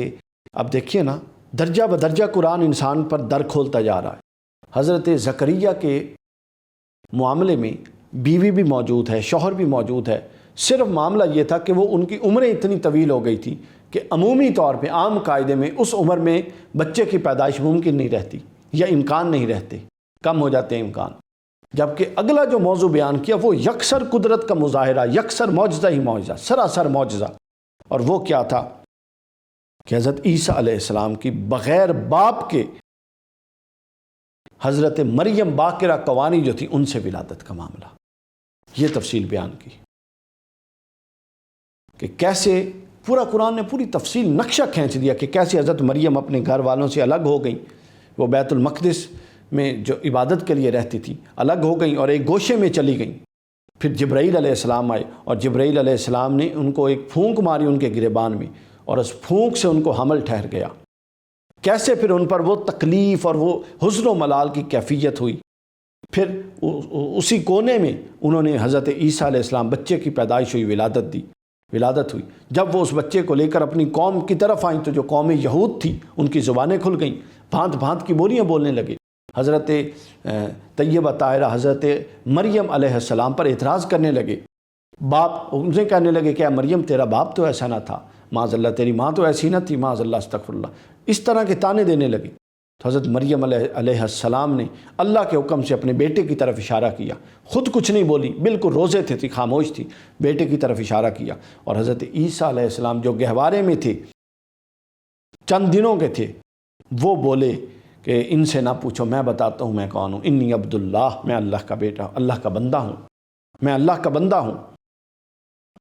اب دیکھیے نا، درجہ بدرجہ قرآن انسان پر در کھولتا جا رہا ہے۔ حضرت زکریا کے معاملے میں بیوی بھی موجود ہے، شوہر بھی موجود ہے، صرف معاملہ یہ تھا کہ وہ ان کی عمریں اتنی طویل ہو گئی تھی کہ عمومی طور پہ عام قاعدے میں اس عمر میں بچے کی پیدائش ممکن نہیں رہتی یا امکان نہیں رہتے، کم ہو جاتے ہیں امکان۔ جبکہ اگلا جو موضوع بیان کیا وہ یکسر قدرت کا مظاہرہ، یکسر معجزہ ہی معجزہ، سراسر معجزہ، اور وہ کیا تھا کہ حضرت عیسیٰ علیہ السلام کی بغیر باپ کے حضرت مریم باقرہ قوانی جو تھی ان سے ولادت کا معاملہ، یہ تفصیل بیان کی کہ کیسے پورا قرآن نے پوری تفصیل نقشہ کھینچ دیا کہ کیسے حضرت مریم اپنے گھر والوں سے الگ ہو گئیں، وہ بیت المقدس میں جو عبادت کے لیے رہتی تھی الگ ہو گئیں اور ایک گوشے میں چلی گئیں۔ پھر جبرائیل علیہ السلام آئے اور جبرائیل علیہ السلام نے ان کو ایک پھونک ماری ان کے گریبان میں، اور اس پھونک سے ان کو حمل ٹھہر گیا۔ کیسے پھر ان پر وہ تکلیف اور وہ حزن و ملال کی کیفیت ہوئی۔ پھر اسی کونے میں انہوں نے حضرت عیسیٰ علیہ السلام بچے کی پیدائش ہوئی، ولادت ہوئی۔ جب وہ اس بچے کو لے کر اپنی قوم کی طرف آئیں تو جو قوم یہود تھی ان کی زبانیں کھل گئیں، بھانت بھانت کی بولیاں بولنے لگے۔ حضرت طیبہ طاہرہ حضرت مریم علیہ السلام پر اعتراض کرنے لگے، باپ ان سے کہنے لگے کہ اے مریم تیرا باپ تو ایسا نہ تھا، معاذ اللہ، تیری ماں تو ایسی نہ تھی، معاذ اللہ، استغفر اللہ، اس طرح کے تانے دینے لگے۔ تو حضرت مریم علیہ السلام نے اللہ کے حکم سے اپنے بیٹے کی طرف اشارہ کیا، خود کچھ نہیں بولی، بالکل روزے تھی، خاموش تھی، بیٹے کی طرف اشارہ کیا، اور حضرت عیسیٰ علیہ السلام جو گہوارے میں تھے، چند دنوں کے تھے، وہ بولے کہ ان سے نہ پوچھو، میں بتاتا ہوں میں کون ہوں، انی عبداللہ، میں اللہ کا بیٹا، اللہ کا بندہ ہوں، میں اللہ کا بندہ ہوں۔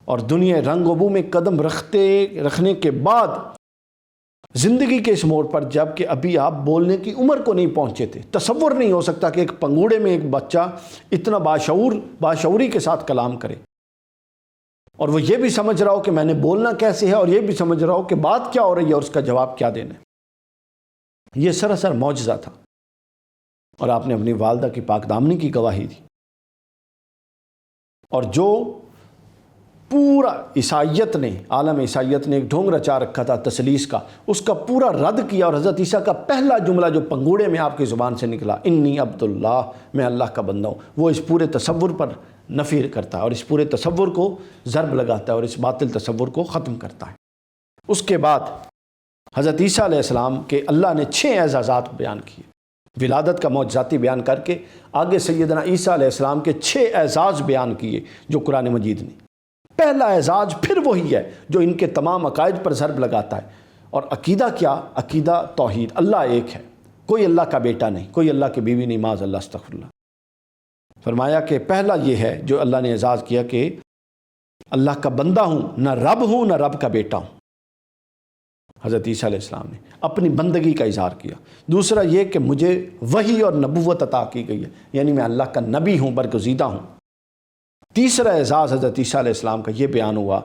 اور دنیا رنگ و بو میں قدم رکھنے کے بعد زندگی کے اس موڑ پر، جب کہ ابھی آپ بولنے کی عمر کو نہیں پہنچے تھے، تصور نہیں ہو سکتا کہ ایک پنگوڑے میں ایک بچہ اتنا باشعوری کے ساتھ کلام کرے، اور وہ یہ بھی سمجھ رہا ہو کہ میں نے بولنا کیسے ہے، اور یہ بھی سمجھ رہا ہو کہ بات کیا ہو رہی ہے اور اس کا جواب کیا دینا ہے۔ یہ سراسر معجزہ تھا، اور آپ نے اپنی والدہ کی پاک دامنی کی گواہی دی، اور جو پورا عیسائیت نے، عالم عیسائیت نے ایک ڈھونگ رچا رکھا تھا تسلیس کا، اس کا پورا رد کیا، اور حضرت عیسیٰ کا پہلا جملہ جو پنگوڑے میں آپ کی زبان سے نکلا، انی عبداللہ، میں اللہ کا بندہ ہوں، وہ اس پورے تصور پر نفی کرتا ہے اور اس پورے تصور کو ضرب لگاتا ہے اور اس باطل تصور کو ختم کرتا ہے۔ اس کے بعد حضرت عیسیٰ علیہ السلام کے اللہ نے 6 اعزازات بیان کیے، ولادت کا معجزاتی بیان کر کے آگے سیدنا عیسیٰ علیہ السلام کے 6 اعزاز بیان کیے جو قرآن مجید نے۔ پہلا اعزاز پھر وہی ہے جو ان کے تمام عقائد پر ضرب لگاتا ہے، اور عقیدہ کیا؟ عقیدہ توحید، اللہ ایک ہے، کوئی اللہ کا بیٹا نہیں، کوئی اللہ کی بیوی نہیں، معاذ اللہ، استغفر اللہ۔ فرمایا کہ پہلا یہ ہے جو اللہ نے اعزاز کیا کہ اللہ کا بندہ ہوں، نہ رب ہوں نہ رب کا بیٹا ہوں۔ حضرت عیسیٰ علیہ السلام نے اپنی بندگی کا اظہار کیا۔ دوسرا یہ کہ مجھے وحی اور نبوت عطا کی گئی ہے، یعنی میں اللہ کا نبی ہوں، برگزیدہ ہوں۔ تیسرا اعزاز حضرت عیسیٰ علیہ السلام کا یہ بیان ہوا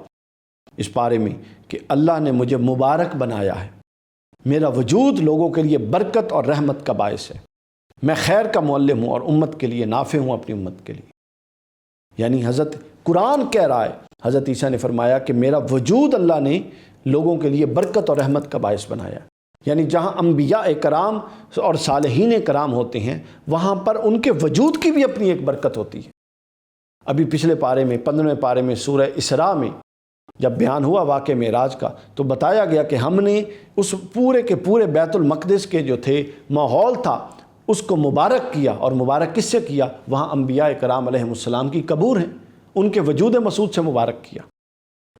اس بارے میں کہ اللہ نے مجھے مبارک بنایا ہے، میرا وجود لوگوں کے لیے برکت اور رحمت کا باعث ہے، میں خیر کا معلم ہوں اور امت کے لیے نافع ہوں، اپنی امت کے لیے۔ یعنی حضرت قرآن کہہ رہا ہے، حضرت عیسیٰ نے فرمایا کہ میرا وجود اللہ نے لوگوں کے لیے برکت اور رحمت کا باعث بنایا، یعنی جہاں انبیاء کرام اور صالحین کرام ہوتے ہیں وہاں پر ان کے وجود کی بھی اپنی ایک برکت ہوتی ہے۔ ابھی پچھلے پارے میں 15ویں پارے میں سورہ اسراء میں جب بیان ہوا واقعہ معراج کا تو بتایا گیا کہ ہم نے اس پورے کے پورے بیت المقدس کے جو تھے ماحول تھا اس کو مبارک کیا، اور مبارک کس سے کیا؟ وہاں انبیاء کرام علیہ السلام کی قبور ہیں، ان کے وجود مسعود سے مبارک کیا۔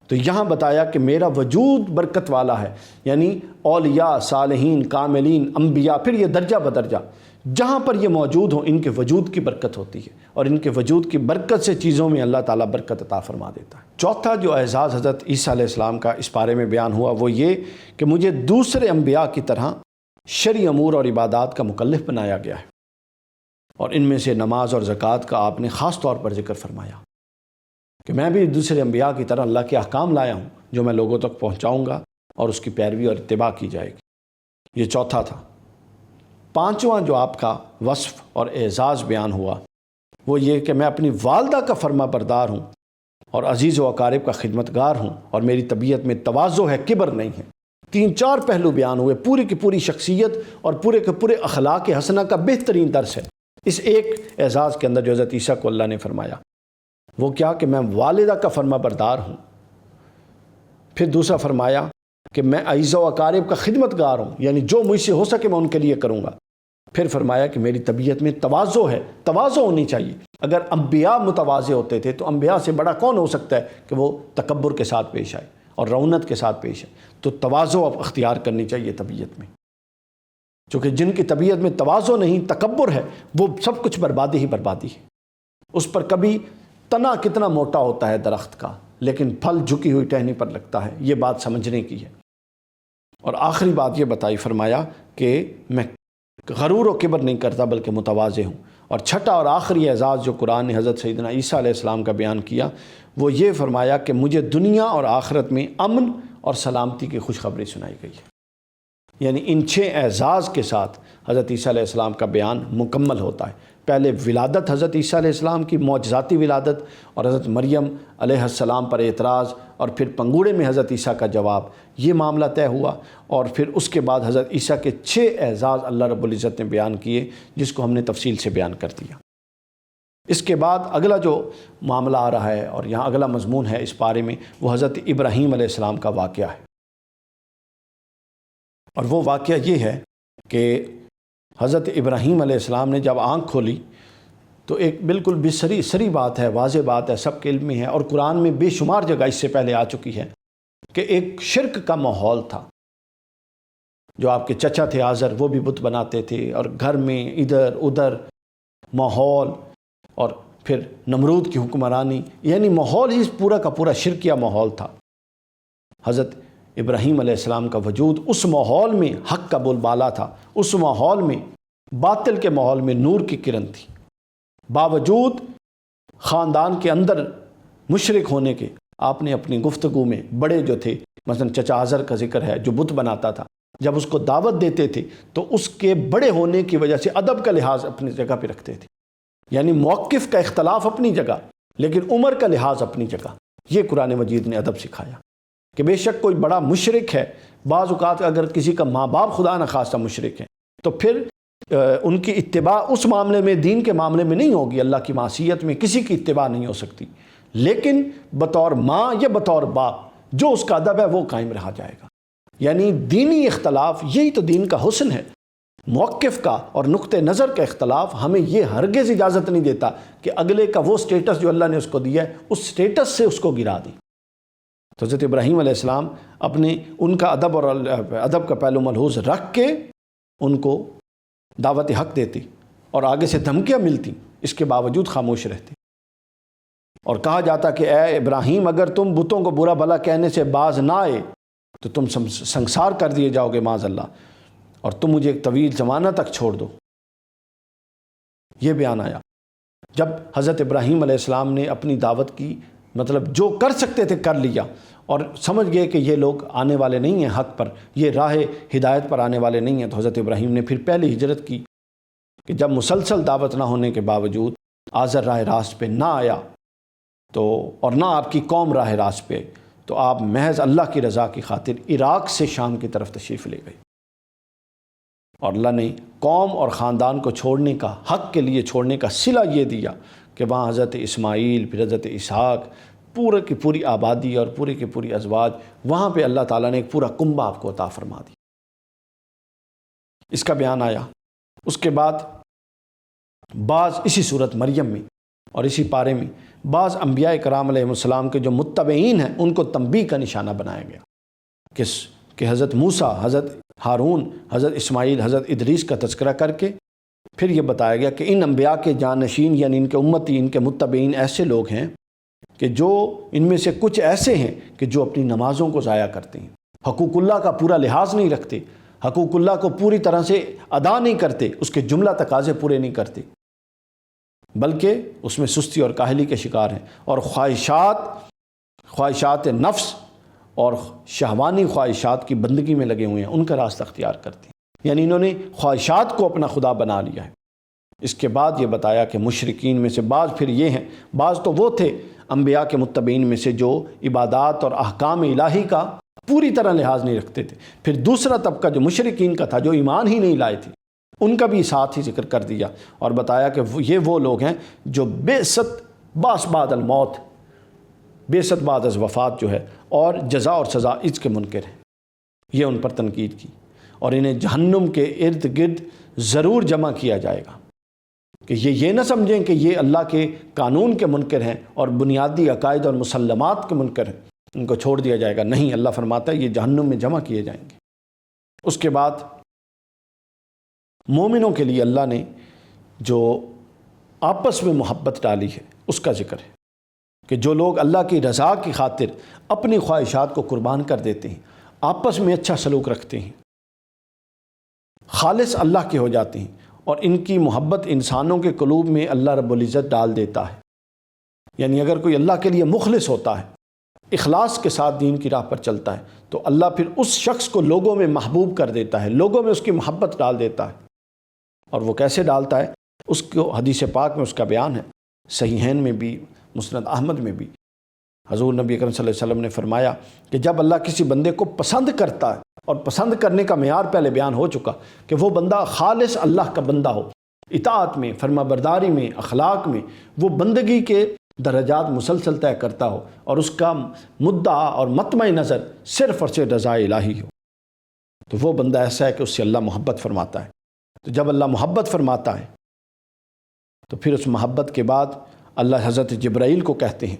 تو یہاں بتایا کہ میرا وجود برکت والا ہے، یعنی اولیاء، صالحین، کاملین، انبیاء، پھر یہ درجہ بدرجہ جہاں پر یہ موجود ہوں ان کے وجود کی برکت ہوتی ہے، اور ان کے وجود کی برکت سے چیزوں میں اللہ تعالیٰ برکت عطا فرما دیتا ہے۔ چوتھا جو اعزاز حضرت عیسیٰ علیہ السلام کا اس بارے میں بیان ہوا وہ یہ کہ مجھے دوسرے انبیاء کی طرح شرعی امور اور عبادات کا مکلف بنایا گیا ہے، اور ان میں سے نماز اور زکوٰۃ کا آپ نے خاص طور پر ذکر فرمایا کہ میں بھی دوسرے انبیاء کی طرح اللہ کے احکام لایا ہوں جو میں لوگوں تک پہنچاؤں گا اور اس کی پیروی اور اتباع کی جائے گی۔ یہ چوتھا تھا۔ پانچواں جو آپ کا وصف اور اعزاز بیان ہوا وہ یہ کہ میں اپنی والدہ کا فرما بردار ہوں اور عزیز و اقارب کا خدمتگار ہوں، اور میری طبیعت میں تواضع ہے، کبر نہیں ہے۔ 3-4 پہلو بیان ہوئے، پوری کی پوری شخصیت اور پورے کے پورے اخلاق حسنہ کا بہترین درس ہے اس ایک اعزاز کے اندر جو حضرت عیسیٰ کو اللہ نے فرمایا۔ وہ کیا کہ میں والدہ کا فرما بردار ہوں، پھر دوسرا فرمایا کہ میں عزیز و اقارب کا خدمتگار ہوں، یعنی جو مجھ سے ہو سکے میں ان کے لیے کروں گا۔ پھر فرمایا کہ میری طبیعت میں تواضع ہے، تواضع ہونی چاہیے۔ اگر انبیاء متواضع ہوتے تھے تو انبیاء سے بڑا کون ہو سکتا ہے کہ وہ تکبر کے ساتھ پیش آئے اور رونت کے ساتھ پیش آئے؟ تو تواضع اب اختیار کرنی چاہیے طبیعت میں، چونکہ جن کی طبیعت میں تواضع نہیں، تکبر ہے، وہ سب کچھ بربادی ہی بربادی ہے۔ اس پر کبھی تنا کتنا موٹا ہوتا ہے درخت کا لیکن پھل جھکی ہوئی ٹہنی پر لگتا ہے، یہ بات سمجھنے کی ہے۔ اور آخری بات یہ بتائی، فرمایا کہ میں غرور و کبر نہیں کرتا بلکہ متواضع ہوں۔ اور چھٹا اور آخری اعزاز جو قرآن نے حضرت سیدنا عیسیٰ علیہ السلام کا بیان کیا وہ یہ فرمایا کہ مجھے دنیا اور آخرت میں امن اور سلامتی کی خوشخبری سنائی گئی ہے۔ یعنی ان 6 اعزاز کے ساتھ حضرت عیسیٰ علیہ السلام کا بیان مکمل ہوتا ہے۔ پہلے ولادت حضرت عیسیٰ علیہ السلام کی معجزاتی ولادت اور حضرت مریم علیہ السلام پر اعتراض، اور پھر پنگوڑے میں حضرت عیسیٰ کا جواب، یہ معاملہ طے ہوا۔ اور پھر اس کے بعد حضرت عیسیٰ کے 6 اعزاز اللہ رب العزت نے بیان کیے جس کو ہم نے تفصیل سے بیان کر دیا۔ اس کے بعد اگلا جو معاملہ آ رہا ہے اور یہاں اگلا مضمون ہے اس پارے میں وہ حضرت ابراہیم علیہ السلام کا واقعہ ہے۔ اور وہ واقعہ یہ ہے کہ حضرت ابراہیم علیہ السلام نے جب آنکھ کھولی تو ایک بالکل بھی سری بات ہے، واضح بات ہے، سب کے علم میں ہے، اور قرآن میں بے شمار جگہ اس سے پہلے آ چکی ہے کہ ایک شرک کا ماحول تھا۔ جو آپ کے چچا تھے آزر وہ بھی بت بناتے تھے، اور گھر میں ادھر ادھر ماحول، اور پھر نمرود کی حکمرانی، یعنی ماحول ہی پورا کا پورا شرکیہ ماحول تھا۔ حضرت ابراہیم علیہ السلام کا وجود اس ماحول میں حق کا بول بالا تھا، اس ماحول میں باطل کے ماحول میں نور کی کرن تھی۔ باوجود خاندان کے اندر مشرک ہونے کے آپ نے اپنی گفتگو میں بڑے جو تھے، مثلا چچا آزر کا ذکر ہے جو بت بناتا تھا، جب اس کو دعوت دیتے تھے تو اس کے بڑے ہونے کی وجہ سے ادب کا لحاظ اپنی جگہ پہ رکھتے تھے، یعنی موقف کا اختلاف اپنی جگہ لیکن عمر کا لحاظ اپنی جگہ۔ یہ قرآن مجید نے ادب سکھایا کہ بے شک کوئی بڑا مشرک ہے، بعض اوقات اگر کسی کا ماں باپ خدا نخواستہ مشرک ہے تو پھر ان کی اتباع اس معاملے میں، دین کے معاملے میں نہیں ہوگی، اللہ کی معصیت میں کسی کی اتباع نہیں ہو سکتی، لیکن بطور ماں یا بطور باپ جو اس کا ادب ہے وہ قائم رہا جائے گا۔ یعنی دینی اختلاف یہی تو دین کا حسن ہے، موقف کا اور نقطہ نظر کا اختلاف ہمیں یہ ہرگز اجازت نہیں دیتا کہ اگلے کا وہ سٹیٹس جو اللہ نے اس کو دیا ہے اس سٹیٹس سے اس کو گرا دیں۔ تو حضرت ابراہیم علیہ السلام اپنے ان کا ادب اور ادب کا پہلو ملحوظ رکھ کے ان کو دعوت حق دیتی، اور آگے سے دھمکیاں ملتی، اس کے باوجود خاموش رہتے، اور کہا جاتا کہ اے ابراہیم اگر تم بتوں کو برا بھلا کہنے سے باز نہ آئے تو تم سنسار کر دیے جاؤ گے معاذ اللہ، اور تم مجھے ایک طویل زمانہ تک چھوڑ دو۔ یہ بیان آیا جب حضرت ابراہیم علیہ السلام نے اپنی دعوت کی، مطلب جو کر سکتے تھے کر لیا، اور سمجھ گئے کہ یہ لوگ آنے والے نہیں ہیں حق پر، یہ راہ ہدایت پر آنے والے نہیں ہیں، تو حضرت ابراہیم نے پھر پہلی ہجرت کی کہ جب مسلسل دعوت نہ ہونے کے باوجود آزر راہ راست پہ نہ آیا تو، اور نہ آپ کی قوم راہ راست پہ، تو آپ محض اللہ کی رضا کی خاطر عراق سے شام کی طرف تشریف لے گئے۔ اور اللہ نے قوم اور خاندان کو چھوڑنے کا، حق کے لیے چھوڑنے کا صلہ یہ دیا کہ وہاں حضرت اسماعیل، پھر حضرت اسحاق، پورے کی پوری آبادی اور پورے کی پوری ازواج، وہاں پہ اللہ تعالیٰ نے ایک پورا کنبہ آپ کو عطا فرما دیا۔ اس کا بیان آیا۔ اس کے بعد بعض اسی صورت مریم میں اور اسی پارے میں بعض انبیاء کرام علیہ السلام کے جو متبعین ہیں ان کو تنبیہ کا نشانہ بنایا گیا کہ حضرت موسیٰ، حضرت ہارون، حضرت اسماعیل، حضرت ادریس کا تذکرہ کر کے پھر یہ بتایا گیا کہ ان انبیاء کے جانشین یعنی ان کے امتی، ان کے متبعین ایسے لوگ ہیں کہ جو ان میں سے کچھ ایسے ہیں کہ جو اپنی نمازوں کو ضائع کرتے ہیں، حقوق اللہ کا پورا لحاظ نہیں رکھتے، حقوق اللہ کو پوری طرح سے ادا نہیں کرتے، اس کے جملہ تقاضے پورے نہیں کرتے، بلکہ اس میں سستی اور کاہلی کے شکار ہیں، اور خواہشات نفس اور شہوانی خواہشات کی بندگی میں لگے ہوئے ہیں، ان کا راستہ اختیار کرتے ہیں، یعنی انہوں نے خواہشات کو اپنا خدا بنا لیا ہے۔ اس کے بعد یہ بتایا کہ مشرکین میں سے بعض پھر یہ ہیں، بعض تو وہ تھے انبیاء کے متبعین میں سے جو عبادات اور احکام الہی کا پوری طرح لحاظ نہیں رکھتے تھے، پھر دوسرا طبقہ جو مشرکین کا تھا، جو ایمان ہی نہیں لائے تھے، ان کا بھی ساتھ ہی ذکر کر دیا اور بتایا کہ یہ وہ لوگ ہیں جو بعثت بعد الموت، بعثت بعد از وفات جو ہے اور جزا اور سزا اس کے منکر ہیں۔ یہ ان پر تنقید کی اور انہیں جہنم کے ارد گرد ضرور جمع کیا جائے گا کہ یہ نہ سمجھیں کہ یہ اللہ کے قانون کے منکر ہیں اور بنیادی عقائد اور مسلمات کے منکر ہیں، ان کو چھوڑ دیا جائے گا، نہیں، اللہ فرماتا ہے یہ جہنم میں جمع کیے جائیں گے۔ اس کے بعد مومنوں کے لیے اللہ نے جو آپس میں محبت ڈالی ہے اس کا ذکر ہے کہ جو لوگ اللہ کی رضا کی خاطر اپنی خواہشات کو قربان کر دیتے ہیں، آپس میں اچھا سلوک رکھتے ہیں، خالص اللہ کے ہو جاتے ہیں، اور ان کی محبت انسانوں کے قلوب میں اللہ رب العزت ڈال دیتا ہے۔ یعنی اگر کوئی اللہ کے لیے مخلص ہوتا ہے، اخلاص کے ساتھ دین کی راہ پر چلتا ہے، تو اللہ پھر اس شخص کو لوگوں میں محبوب کر دیتا ہے، لوگوں میں اس کی محبت ڈال دیتا ہے۔ اور وہ کیسے ڈالتا ہے؟ اس کو حدیث پاک میں اس کا بیان ہے، صحیحین میں بھی، مسند احمد میں بھی۔ حضور نبی اکرم صلی اللہ علیہ وسلم نے فرمایا کہ جب اللہ کسی بندے کو پسند کرتا ہے، اور پسند کرنے کا معیار پہلے بیان ہو چکا کہ وہ بندہ خالص اللہ کا بندہ ہو، اطاعت میں، فرما برداری میں، اخلاق میں وہ بندگی کے درجات مسلسل طے کرتا ہو، اور اس کا مدعا اور مطمع نظر صرف اور صرف رضا الہی ہو، تو وہ بندہ ایسا ہے کہ اس سے اللہ محبت فرماتا ہے۔ تو جب اللہ محبت فرماتا ہے تو پھر اس محبت کے بعد اللہ حضرت جبرائیل کو کہتے ہیں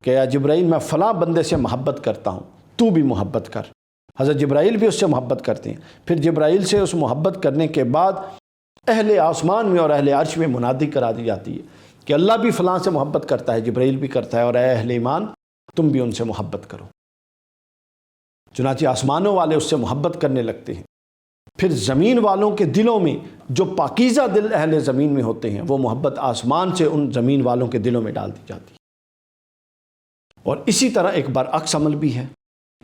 کہ یا جبرائیل، میں فلاں بندے سے محبت کرتا ہوں، تو بھی محبت کر۔ حضرت جبرائیل بھی اس سے محبت کرتے ہیں۔ پھر جبرائیل سے اس محبت کرنے کے بعد اہل آسمان میں اور اہل عرش میں منادی کرا دی جاتی ہے کہ اللہ بھی فلاں سے محبت کرتا ہے، جبرائیل بھی کرتا ہے، اور اے اہل ایمان تم بھی ان سے محبت کرو۔ چنانچہ آسمانوں والے اس سے محبت کرنے لگتے ہیں۔ پھر زمین والوں کے دلوں میں جو پاکیزہ دل اہل زمین میں ہوتے ہیں، وہ محبت آسمان سے ان زمین والوں کے دلوں میں ڈال دی جاتی ہے۔ اور اسی طرح ایک برعکس عمل بھی ہے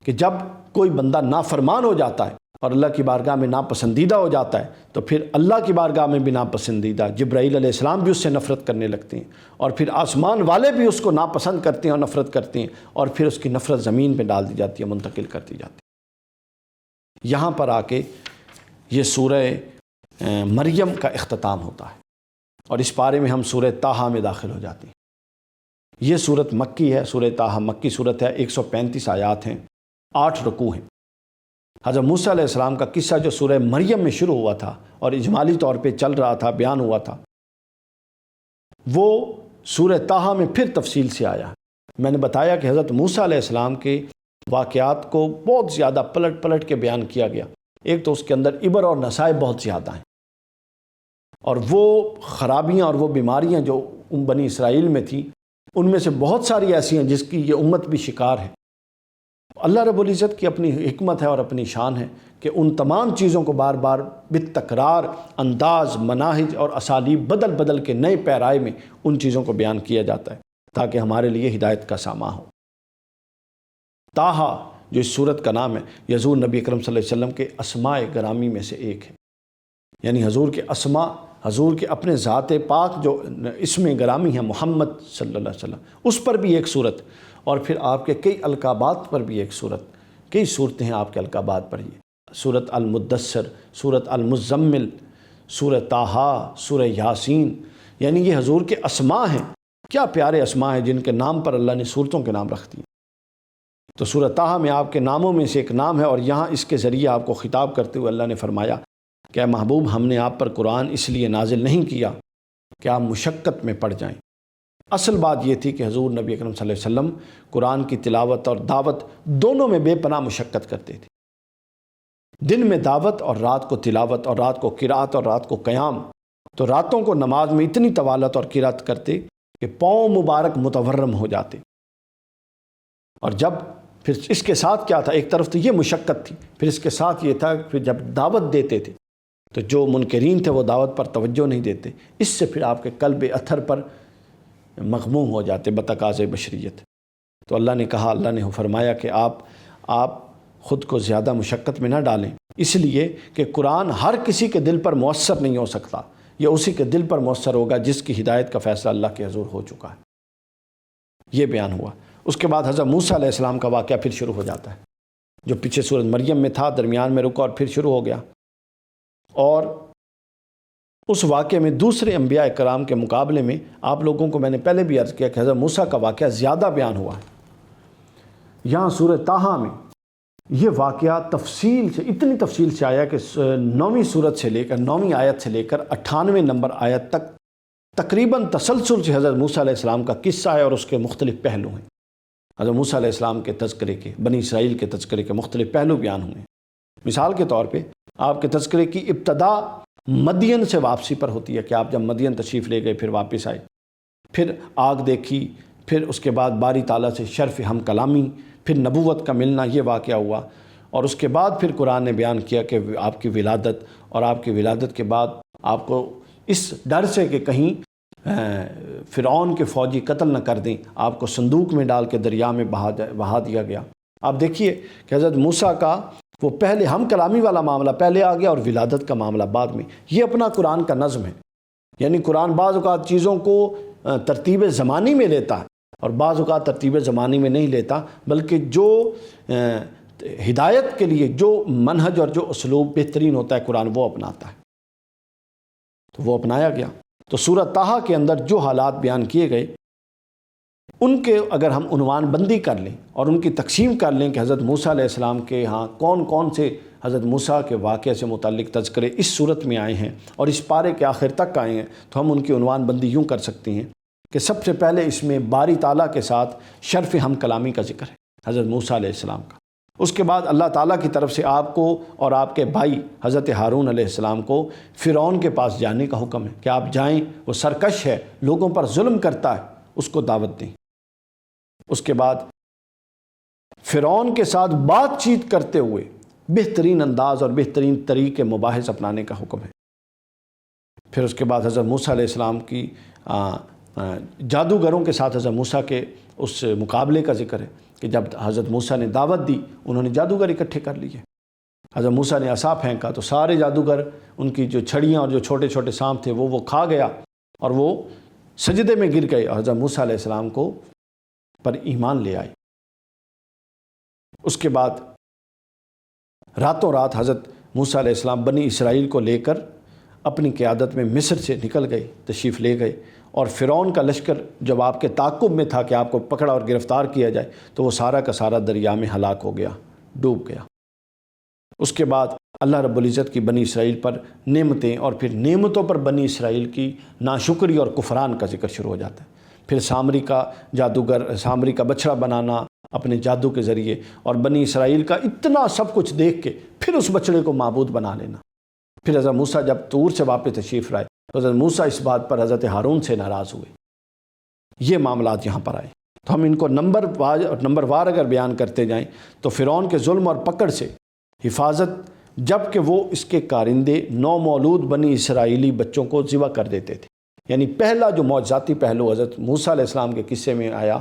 کہ جب کوئی بندہ نافرمان ہو جاتا ہے اور اللہ کی بارگاہ میں ناپسندیدہ ہو جاتا ہے، تو پھر اللہ کی بارگاہ میں بھی ناپسندیدہ، جبرائیل علیہ السلام بھی اس سے نفرت کرنے لگتے ہیں، اور پھر آسمان والے بھی اس کو ناپسند کرتے ہیں اور نفرت کرتے ہیں، اور پھر اس کی نفرت زمین پہ ڈال دی جاتی ہے، منتقل کر دی جاتی ہے۔ یہاں پر آ کے یہ سورہ مریم کا اختتام ہوتا ہے، اور اس پارے میں ہم سورہ طٰہٰ میں داخل ہو جاتے ہیں۔ یہ صورت مکی ہے، سورہ طٰہٰ مکی صورت ہے، 135 آیات ہیں، 8 رکوع ہیں۔ حضرت موسیٰ علیہ السلام کا قصہ جو سورہ مریم میں شروع ہوا تھا اور اجمالی طور پہ چل رہا تھا، بیان ہوا تھا، وہ سورہ طٰہٰ میں پھر تفصیل سے آیا۔ میں نے بتایا کہ حضرت موسیٰ علیہ السلام کے واقعات کو بہت زیادہ پلٹ پلٹ کے بیان کیا گیا۔ ایک تو اس کے اندر عبر اور نصائح بہت زیادہ ہیں، اور وہ خرابیاں اور وہ بیماریاں جو بنی اسرائیل میں تھیں، ان میں سے بہت ساری ایسی ہیں جس کی یہ امت بھی شکار ہے۔ اللہ رب العزت کی اپنی حکمت ہے اور اپنی شان ہے کہ ان تمام چیزوں کو بار بار بالتکرار انداز، مناہج اور اسالیب بدل بدل کے نئے پیرائے میں ان چیزوں کو بیان کیا جاتا ہے تاکہ ہمارے لیے ہدایت کا ساماں ہو۔ طٰہٰ جو اس سورت کا نام ہے، یہ حضور نبی اکرم صلی اللہ علیہ وسلم کے اسماء گرامی میں سے ایک ہے، یعنی حضور کے اسماء، حضور کے اپنے ذات پاک جو اسم گرامی ہیں محمد صلی اللہ علیہ وسلم، اس پر بھی ایک صورت، اور پھر آپ کے کئی القابات پر بھی ایک صورت، کئی صورتیں ہیں آپ کے القابات پر۔ یہ سورۃ المدثر، سورۃ المزمل، سورہ طٰہٰ، سورہ یاسین، یعنی یہ حضور کے اسماء ہیں۔ کیا پیارے اسماء ہیں جن کے نام پر اللہ نے سورتوں کے نام رکھ دیے۔ تو سورہ طٰہٰ میں آپ کے ناموں میں سے ایک نام ہے، اور یہاں اس کے ذریعے آپ کو خطاب کرتے ہوئے اللہ نے فرمایا کہ اے محبوب، ہم نے آپ پر قرآن اس لیے نازل نہیں کیا کہ آپ مشقت میں پڑ جائیں۔ اصل بات یہ تھی کہ حضور نبی اکرم صلی اللہ علیہ وسلم قرآن کی تلاوت اور دعوت دونوں میں بے پناہ مشقت کرتے تھے۔ دن میں دعوت اور رات کو تلاوت، اور رات کو قرات اور رات کو قیام۔ تو راتوں کو نماز میں اتنی طوالت اور قرات کرتے کہ پاؤں مبارک متورم ہو جاتے۔ اور جب پھر اس کے ساتھ کیا تھا، ایک طرف تو یہ مشقت تھی، پھر اس کے ساتھ یہ تھا پھر جب دعوت دیتے تھے تو جو منکرین تھے وہ دعوت پر توجہ نہیں دیتے، اس سے پھر آپ کے قلب اطہر پر مغموم ہو جاتے بتقاضۂ بشریت۔ تو اللہ نے کہا، اللہ نے فرمایا کہ آپ خود کو زیادہ مشقت میں نہ ڈالیں، اس لیے کہ قرآن ہر کسی کے دل پر مؤثر نہیں ہو سکتا، یہ اسی کے دل پر مؤثر ہوگا جس کی ہدایت کا فیصلہ اللہ کے حضور ہو چکا ہے۔ یہ بیان ہوا۔ اس کے بعد حضرت موسیٰ علیہ السلام کا واقعہ پھر شروع ہو جاتا ہے، جو پیچھے سورۃ مریم میں تھا، درمیان میں رکا اور پھر شروع ہو گیا۔ اور اس واقعے میں دوسرے انبیاء کرام کے مقابلے میں آپ لوگوں کو میں نے پہلے بھی عرض کیا کہ حضرت موسیٰ کا واقعہ زیادہ بیان ہوا ہے۔ یہاں سورہ طٰہٰ میں یہ واقعہ تفصیل سے، اتنی تفصیل سے آیا کہ 9ویں سورت سے لے کر 9ویں آیت سے لے کر 98 نمبر آیت تک تقریباً تسلسل سے حضرت موسیٰ علیہ السلام کا قصہ ہے اور اس کے مختلف پہلو ہیں۔ حضرت موسیٰ علیہ السلام کے تذکرے کے، بنی اسرائیل کے تذکرے کے مختلف پہلو بیان ہوئے ہیں۔ مثال کے طور پہ آپ کے تذکرے کی ابتدا مدین سے واپسی پر ہوتی ہے کہ آپ جب مدین تشریف لے گئے، پھر واپس آئے، پھر آگ دیکھی، پھر اس کے بعد باری تعالیٰ سے شرف ہم کلامی، پھر نبوت کا ملنا، یہ واقعہ ہوا۔ اور اس کے بعد پھر قرآن نے بیان کیا کہ آپ کی ولادت، اور آپ کی ولادت کے بعد آپ کو اس ڈر سے کہ کہیں فرعون کے فوجی قتل نہ کر دیں، آپ کو صندوق میں ڈال کے دریا میں بہا دیا گیا۔ آپ دیکھیے کہ حضرت موسیٰ کا وہ پہلے ہم کلامی والا معاملہ پہلے آ گیا اور ولادت کا معاملہ بعد میں۔ یہ اپنا قرآن کا نظم ہے، یعنی قرآن بعض اوقات چیزوں کو ترتیب زمانی میں لیتا ہے اور بعض اوقات ترتیب زمانی میں نہیں لیتا، بلکہ جو ہدایت کے لیے جو منہج اور جو اسلوب بہترین ہوتا ہے قرآن وہ اپناتا ہے، تو وہ اپنایا گیا۔ تو سورۃ طٰہٰ کے اندر جو حالات بیان کیے گئے ان کے اگر ہم عنوان بندی کر لیں اور ان کی تقسیم کر لیں کہ حضرت موسیٰ علیہ السلام کے ہاں کون کون سے حضرت موسیٰ کے واقعے سے متعلق تذکرے اس صورت میں آئے ہیں اور اس پارے کے آخر تک آئے ہیں، تو ہم ان کی عنوان بندی یوں کر سکتے ہیں کہ سب سے پہلے اس میں باری تعالیٰ کے ساتھ شرف ہم کلامی کا ذکر ہے حضرت موسیٰ علیہ السلام کا۔ اس کے بعد اللہ تعالیٰ کی طرف سے آپ کو اور آپ کے بھائی حضرت ہارون علیہ السلام کو فرعون کے پاس جانے کا حکم ہے کہ آپ جائیں، وہ سرکش ہے، لوگوں پر ظلم کرتا ہے، اس کو دعوت دیں۔ اس کے بعد فرعون کے ساتھ بات چیت کرتے ہوئے بہترین انداز اور بہترین طریقے مباحث اپنانے کا حکم ہے۔ پھر اس کے بعد حضرت موسیٰ علیہ السلام کی جادوگروں کے ساتھ حضرت موسیٰ کے اس مقابلے کا ذکر ہے کہ جب حضرت موسیٰ نے دعوت دی انہوں نے جادوگر اکٹھے کر لیے۔ حضرت موسیٰ نے عصا پھینکا تو سارے جادوگر، ان کی جو چھڑیاں اور جو چھوٹے چھوٹے سانپ تھے وہ کھا گیا اور وہ سجدے میں گر گئے اور حضرت موسیٰ علیہ السلام کو پر ایمان لے آئے۔ اس کے بعد راتوں رات حضرت موسیٰ علیہ السلام بنی اسرائیل کو لے کر اپنی قیادت میں مصر سے نکل گئے، تشریف لے گئے، اور فرعون کا لشکر جب آپ کے تعاقب میں تھا کہ آپ کو پکڑا اور گرفتار کیا جائے تو وہ سارا کا سارا دریا میں ہلاک ہو گیا، ڈوب گیا۔ اس کے بعد اللہ رب العزت کی بنی اسرائیل پر نعمتیں اور پھر نعمتوں پر بنی اسرائیل کی ناشکری اور کفران کا ذکر شروع ہو جاتا ہے۔ پھر سامری کا جادوگر، سامری کا بچڑا بنانا اپنے جادو کے ذریعے، اور بنی اسرائیل کا اتنا سب کچھ دیکھ کے پھر اس بچڑے کو معبود بنا لینا۔ پھر حضرت موسیٰ جب طور سے واپس تشریف لائے تو حضرت موسیٰ اس بات پر حضرت ہارون سے ناراض ہوئے۔ یہ معاملات یہاں پر آئے، تو ہم ان کو نمبر وار اگر بیان کرتے جائیں تو فرعون کے ظلم اور پکڑ سے حفاظت، جب کہ وہ اس کے کارندے نومولود بنی اسرائیلی بچوں کو ذبح کر دیتے تھے، یعنی پہلا جو معجزاتی پہلو حضرت موسیٰ علیہ السلام کے قصے میں آیا،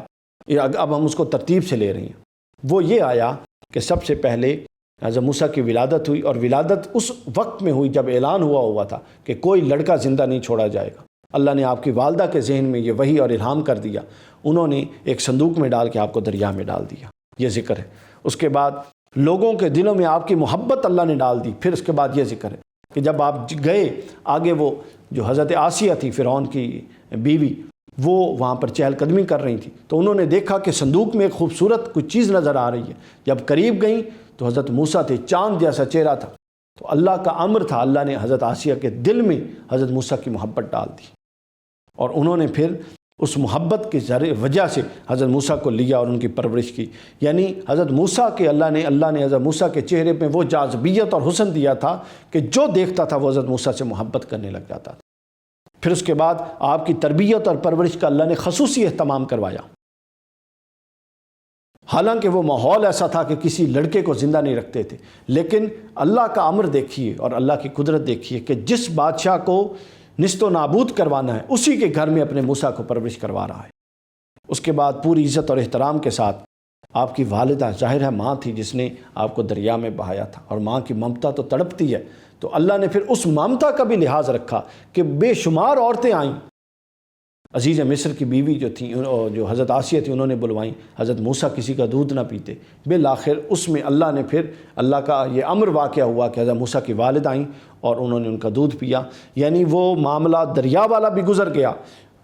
اب ہم اس کو ترتیب سے لے رہے ہیں، وہ یہ آیا کہ سب سے پہلے حضرت موسیٰ کی ولادت ہوئی، اور ولادت اس وقت میں ہوئی جب اعلان ہوا تھا کہ کوئی لڑکا زندہ نہیں چھوڑا جائے گا۔ اللہ نے آپ کی والدہ کے ذہن میں یہ وحی اور الہام کر دیا، انہوں نے ایک صندوق میں ڈال کے آپ کو دریا میں ڈال دیا، یہ ذکر ہے۔ اس کے بعد لوگوں کے دلوں میں آپ کی محبت اللہ نے ڈال دی۔ پھر اس کے بعد یہ ذکر ہے کہ جب آپ گئے آگے، وہ جو حضرت آسیہ تھی فرعون کی بیوی، وہ وہاں پر چہل قدمی کر رہی تھی، تو انہوں نے دیکھا کہ صندوق میں ایک خوبصورت کوئی چیز نظر آ رہی ہے۔ جب قریب گئیں تو حضرت موسیٰ تھے، چاند جیسا چہرہ تھا، تو اللہ کا امر تھا، اللہ نے حضرت آسیہ کے دل میں حضرت موسیٰ کی محبت ڈال دی، اور انہوں نے پھر اس محبت کی وجہ سے حضرت موسیٰ کو لیا اور ان کی پرورش کی۔ یعنی حضرت موسیٰ کے اللہ نے حضرت موسیٰ کے چہرے پہ وہ جاذبیت اور حسن دیا تھا کہ جو دیکھتا تھا وہ حضرت موسیٰ سے محبت کرنے لگ جاتا تھا۔ پھر اس کے بعد آپ کی تربیت اور پرورش کا اللہ نے خصوصی اہتمام کروایا، حالانکہ وہ ماحول ایسا تھا کہ کسی لڑکے کو زندہ نہیں رکھتے تھے، لیکن اللہ کا امر دیکھیے اور اللہ کی قدرت دیکھیے کہ جس بادشاہ کو نست و نابود کروانا ہے اسی کے گھر میں اپنے موسیٰ کو پرورش کروا رہا ہے۔ اس کے بعد پوری عزت اور احترام کے ساتھ آپ کی والدہ، ظاہر ہے ماں تھی جس نے آپ کو دریا میں بہایا تھا، اور ماں کی ممتا تو تڑپتی ہے، تو اللہ نے پھر اس ممتا کا بھی لحاظ رکھا کہ بے شمار عورتیں آئیں۔ عزیز مصر کی بیوی جو تھیں، جو حضرت آسیہ تھی، انہوں نے بلوائیں، حضرت موسیٰ کسی کا دودھ نہ پیتے۔ بالآخر اس میں اللہ نے پھر اللہ کا یہ امر واقعہ ہوا کہ حضرت موسیٰ کی والد آئیں اور انہوں نے ان کا دودھ پیا۔ یعنی وہ معاملہ دریا والا بھی گزر گیا،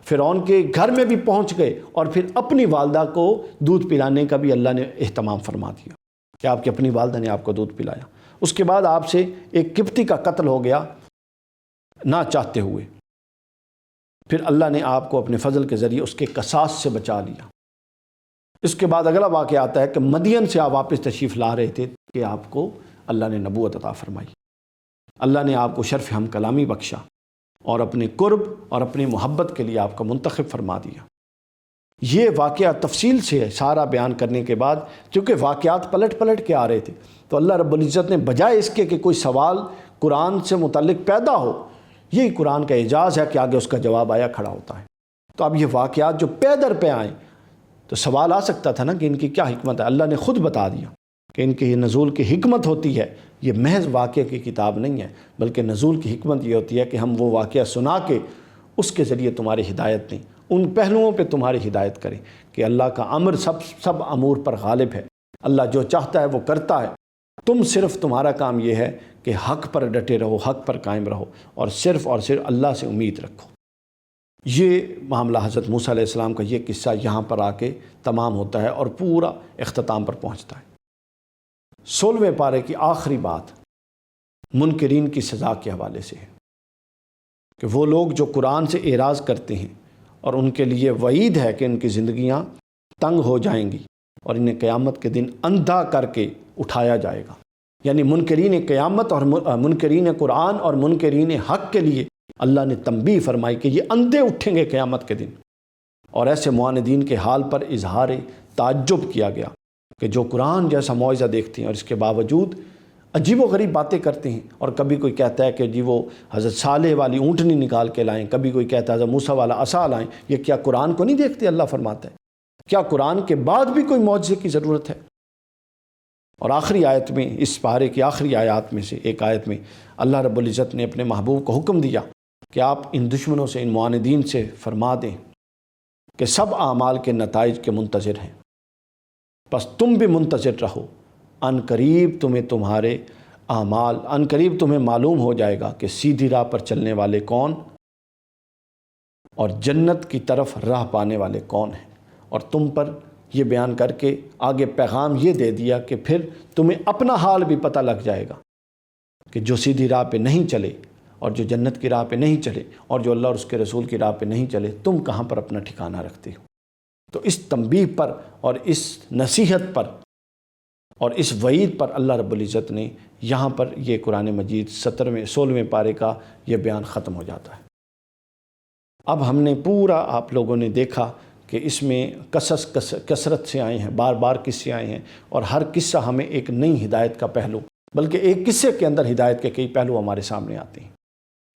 فرعون کے گھر میں بھی پہنچ گئے، اور پھر اپنی والدہ کو دودھ پلانے کا بھی اللہ نے اہتمام فرما دیا کہ آپ کی اپنی والدہ نے آپ کو دودھ پلایا۔ اس کے بعد آپ سے ایک قبطی کا قتل ہو گیا نہ چاہتے ہوئے، پھر اللہ نے آپ کو اپنے فضل کے ذریعے اس کے قصاص سے بچا لیا۔ اس کے بعد اگلا واقعہ آتا ہے کہ مدین سے آپ واپس تشریف لا رہے تھے کہ آپ کو اللہ نے نبوت عطا فرمائی، اللہ نے آپ کو شرف ہم کلامی بخشا اور اپنے قرب اور اپنی محبت کے لیے آپ کا منتخب فرما دیا۔ یہ واقعہ تفصیل سے سارا بیان کرنے کے بعد، کیونکہ واقعات پلٹ پلٹ کے آ رہے تھے، تو اللہ رب العزت نے بجائے اس کے کہ کوئی سوال قرآن سے متعلق پیدا ہو، یہی قرآن کا اعجاز ہے کہ آگے اس کا جواب آیا کھڑا ہوتا ہے۔ تو اب یہ واقعات جو پے در پہ آئیں تو سوال آ سکتا تھا نا کہ ان کی کیا حکمت ہے۔ اللہ نے خود بتا دیا کہ ان کے نزول کی حکمت ہوتی ہے، یہ محض واقعہ کی کتاب نہیں ہے، بلکہ نزول کی حکمت یہ ہوتی ہے کہ ہم وہ واقعہ سنا کے اس کے ذریعے تمہاری ہدایت دیں، ان پہلوؤں پہ تمہاری ہدایت کریں کہ اللہ کا امر سب امور پر غالب ہے، اللہ جو چاہتا ہے وہ کرتا ہے، تم صرف تمہارا کام یہ ہے کہ حق پر ڈٹے رہو، حق پر قائم رہو، اور صرف اللہ سے امید رکھو۔ یہ معاملہ حضرت موسیٰ علیہ السلام کا یہ قصہ یہاں پر آ کے تمام ہوتا ہے اور پورا اختتام پر پہنچتا ہے۔ 16ویں پارے کی آخری بات منکرین کی سزا کے حوالے سے ہے کہ وہ لوگ جو قرآن سے اعراض کرتے ہیں اور ان کے لیے وعید ہے کہ ان کی زندگیاں تنگ ہو جائیں گی اور انہیں قیامت کے دن اندھا کر کے اٹھایا جائے گا۔ یعنی منکرین قیامت اور منکرین قرآن اور منکرین حق کے لیے اللہ نے تنبیہ فرمائی کہ یہ اندھے اٹھیں گے قیامت کے دن، اور ایسے معاندین کے حال پر اظہار تعجب کیا گیا کہ جو قرآن جیسا معجزہ دیکھتے ہیں اور اس کے باوجود عجیب و غریب باتیں کرتے ہیں، اور کبھی کوئی کہتا ہے کہ جی وہ حضرت صالح والی اونٹنی نکال کے لائیں، کبھی کوئی کہتا ہے حضرت موسیٰ والا عصا لائیں، یہ کیا قرآن کو نہیں دیکھتے؟ اللہ فرماتا ہے کیا قرآن کے بعد بھی کوئی معجزے کی ضرورت ہے؟ اور آخری آیت میں، اس پارے کی آخری آیات میں سے ایک آیت میں اللہ رب العزت نے اپنے محبوب کو حکم دیا کہ آپ ان دشمنوں سے، ان معاندین سے فرما دیں کہ سب اعمال کے نتائج کے منتظر ہیں، پس تم بھی منتظر رہو، ان قریب تمہیں معلوم ہو جائے گا کہ سیدھی راہ پر چلنے والے کون اور جنت کی طرف راہ پانے والے کون ہیں۔ اور تم پر یہ بیان کر کے آگے پیغام یہ دے دیا کہ پھر تمہیں اپنا حال بھی پتہ لگ جائے گا کہ جو سیدھی راہ پہ نہیں چلے اور جو جنت کی راہ پہ نہیں چلے اور جو اللہ اور اس کے رسول کی راہ پہ نہیں چلے، تم کہاں پر اپنا ٹھکانہ رکھتے ہو۔ تو اس تنبیہ پر اور اس نصیحت پر اور اس وعید پر اللہ رب العزت نے یہاں پر یہ قرآن مجید 16ویں پارے کا یہ بیان ختم ہو جاتا ہے۔ اب ہم نے پورا آپ لوگوں نے دیکھا کہ اس میں قصص کثرت سے آئے ہیں، بار بار قصے آئے ہیں، اور ہر قصہ ہمیں ایک نئی ہدایت کا پہلو، بلکہ ایک قصے کے اندر ہدایت کے کئی پہلو ہمارے سامنے آتے ہیں۔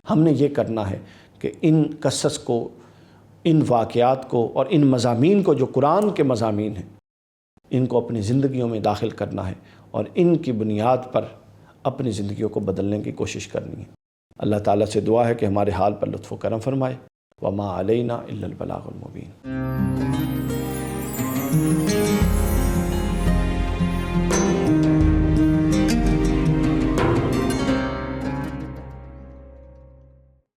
ہم نے یہ کرنا ہے کہ ان قصص کو، ان واقعات کو اور ان مضامین کو جو قرآن کے مضامین ہیں، ان کو اپنی زندگیوں میں داخل کرنا ہے اور ان کی بنیاد پر اپنی زندگیوں کو بدلنے کی کوشش کرنی ہے۔ اللہ تعالیٰ سے دعا ہے کہ ہمارے حال پر لطف و کرم فرمائے۔ وما علینا الا البلاغ المبین۔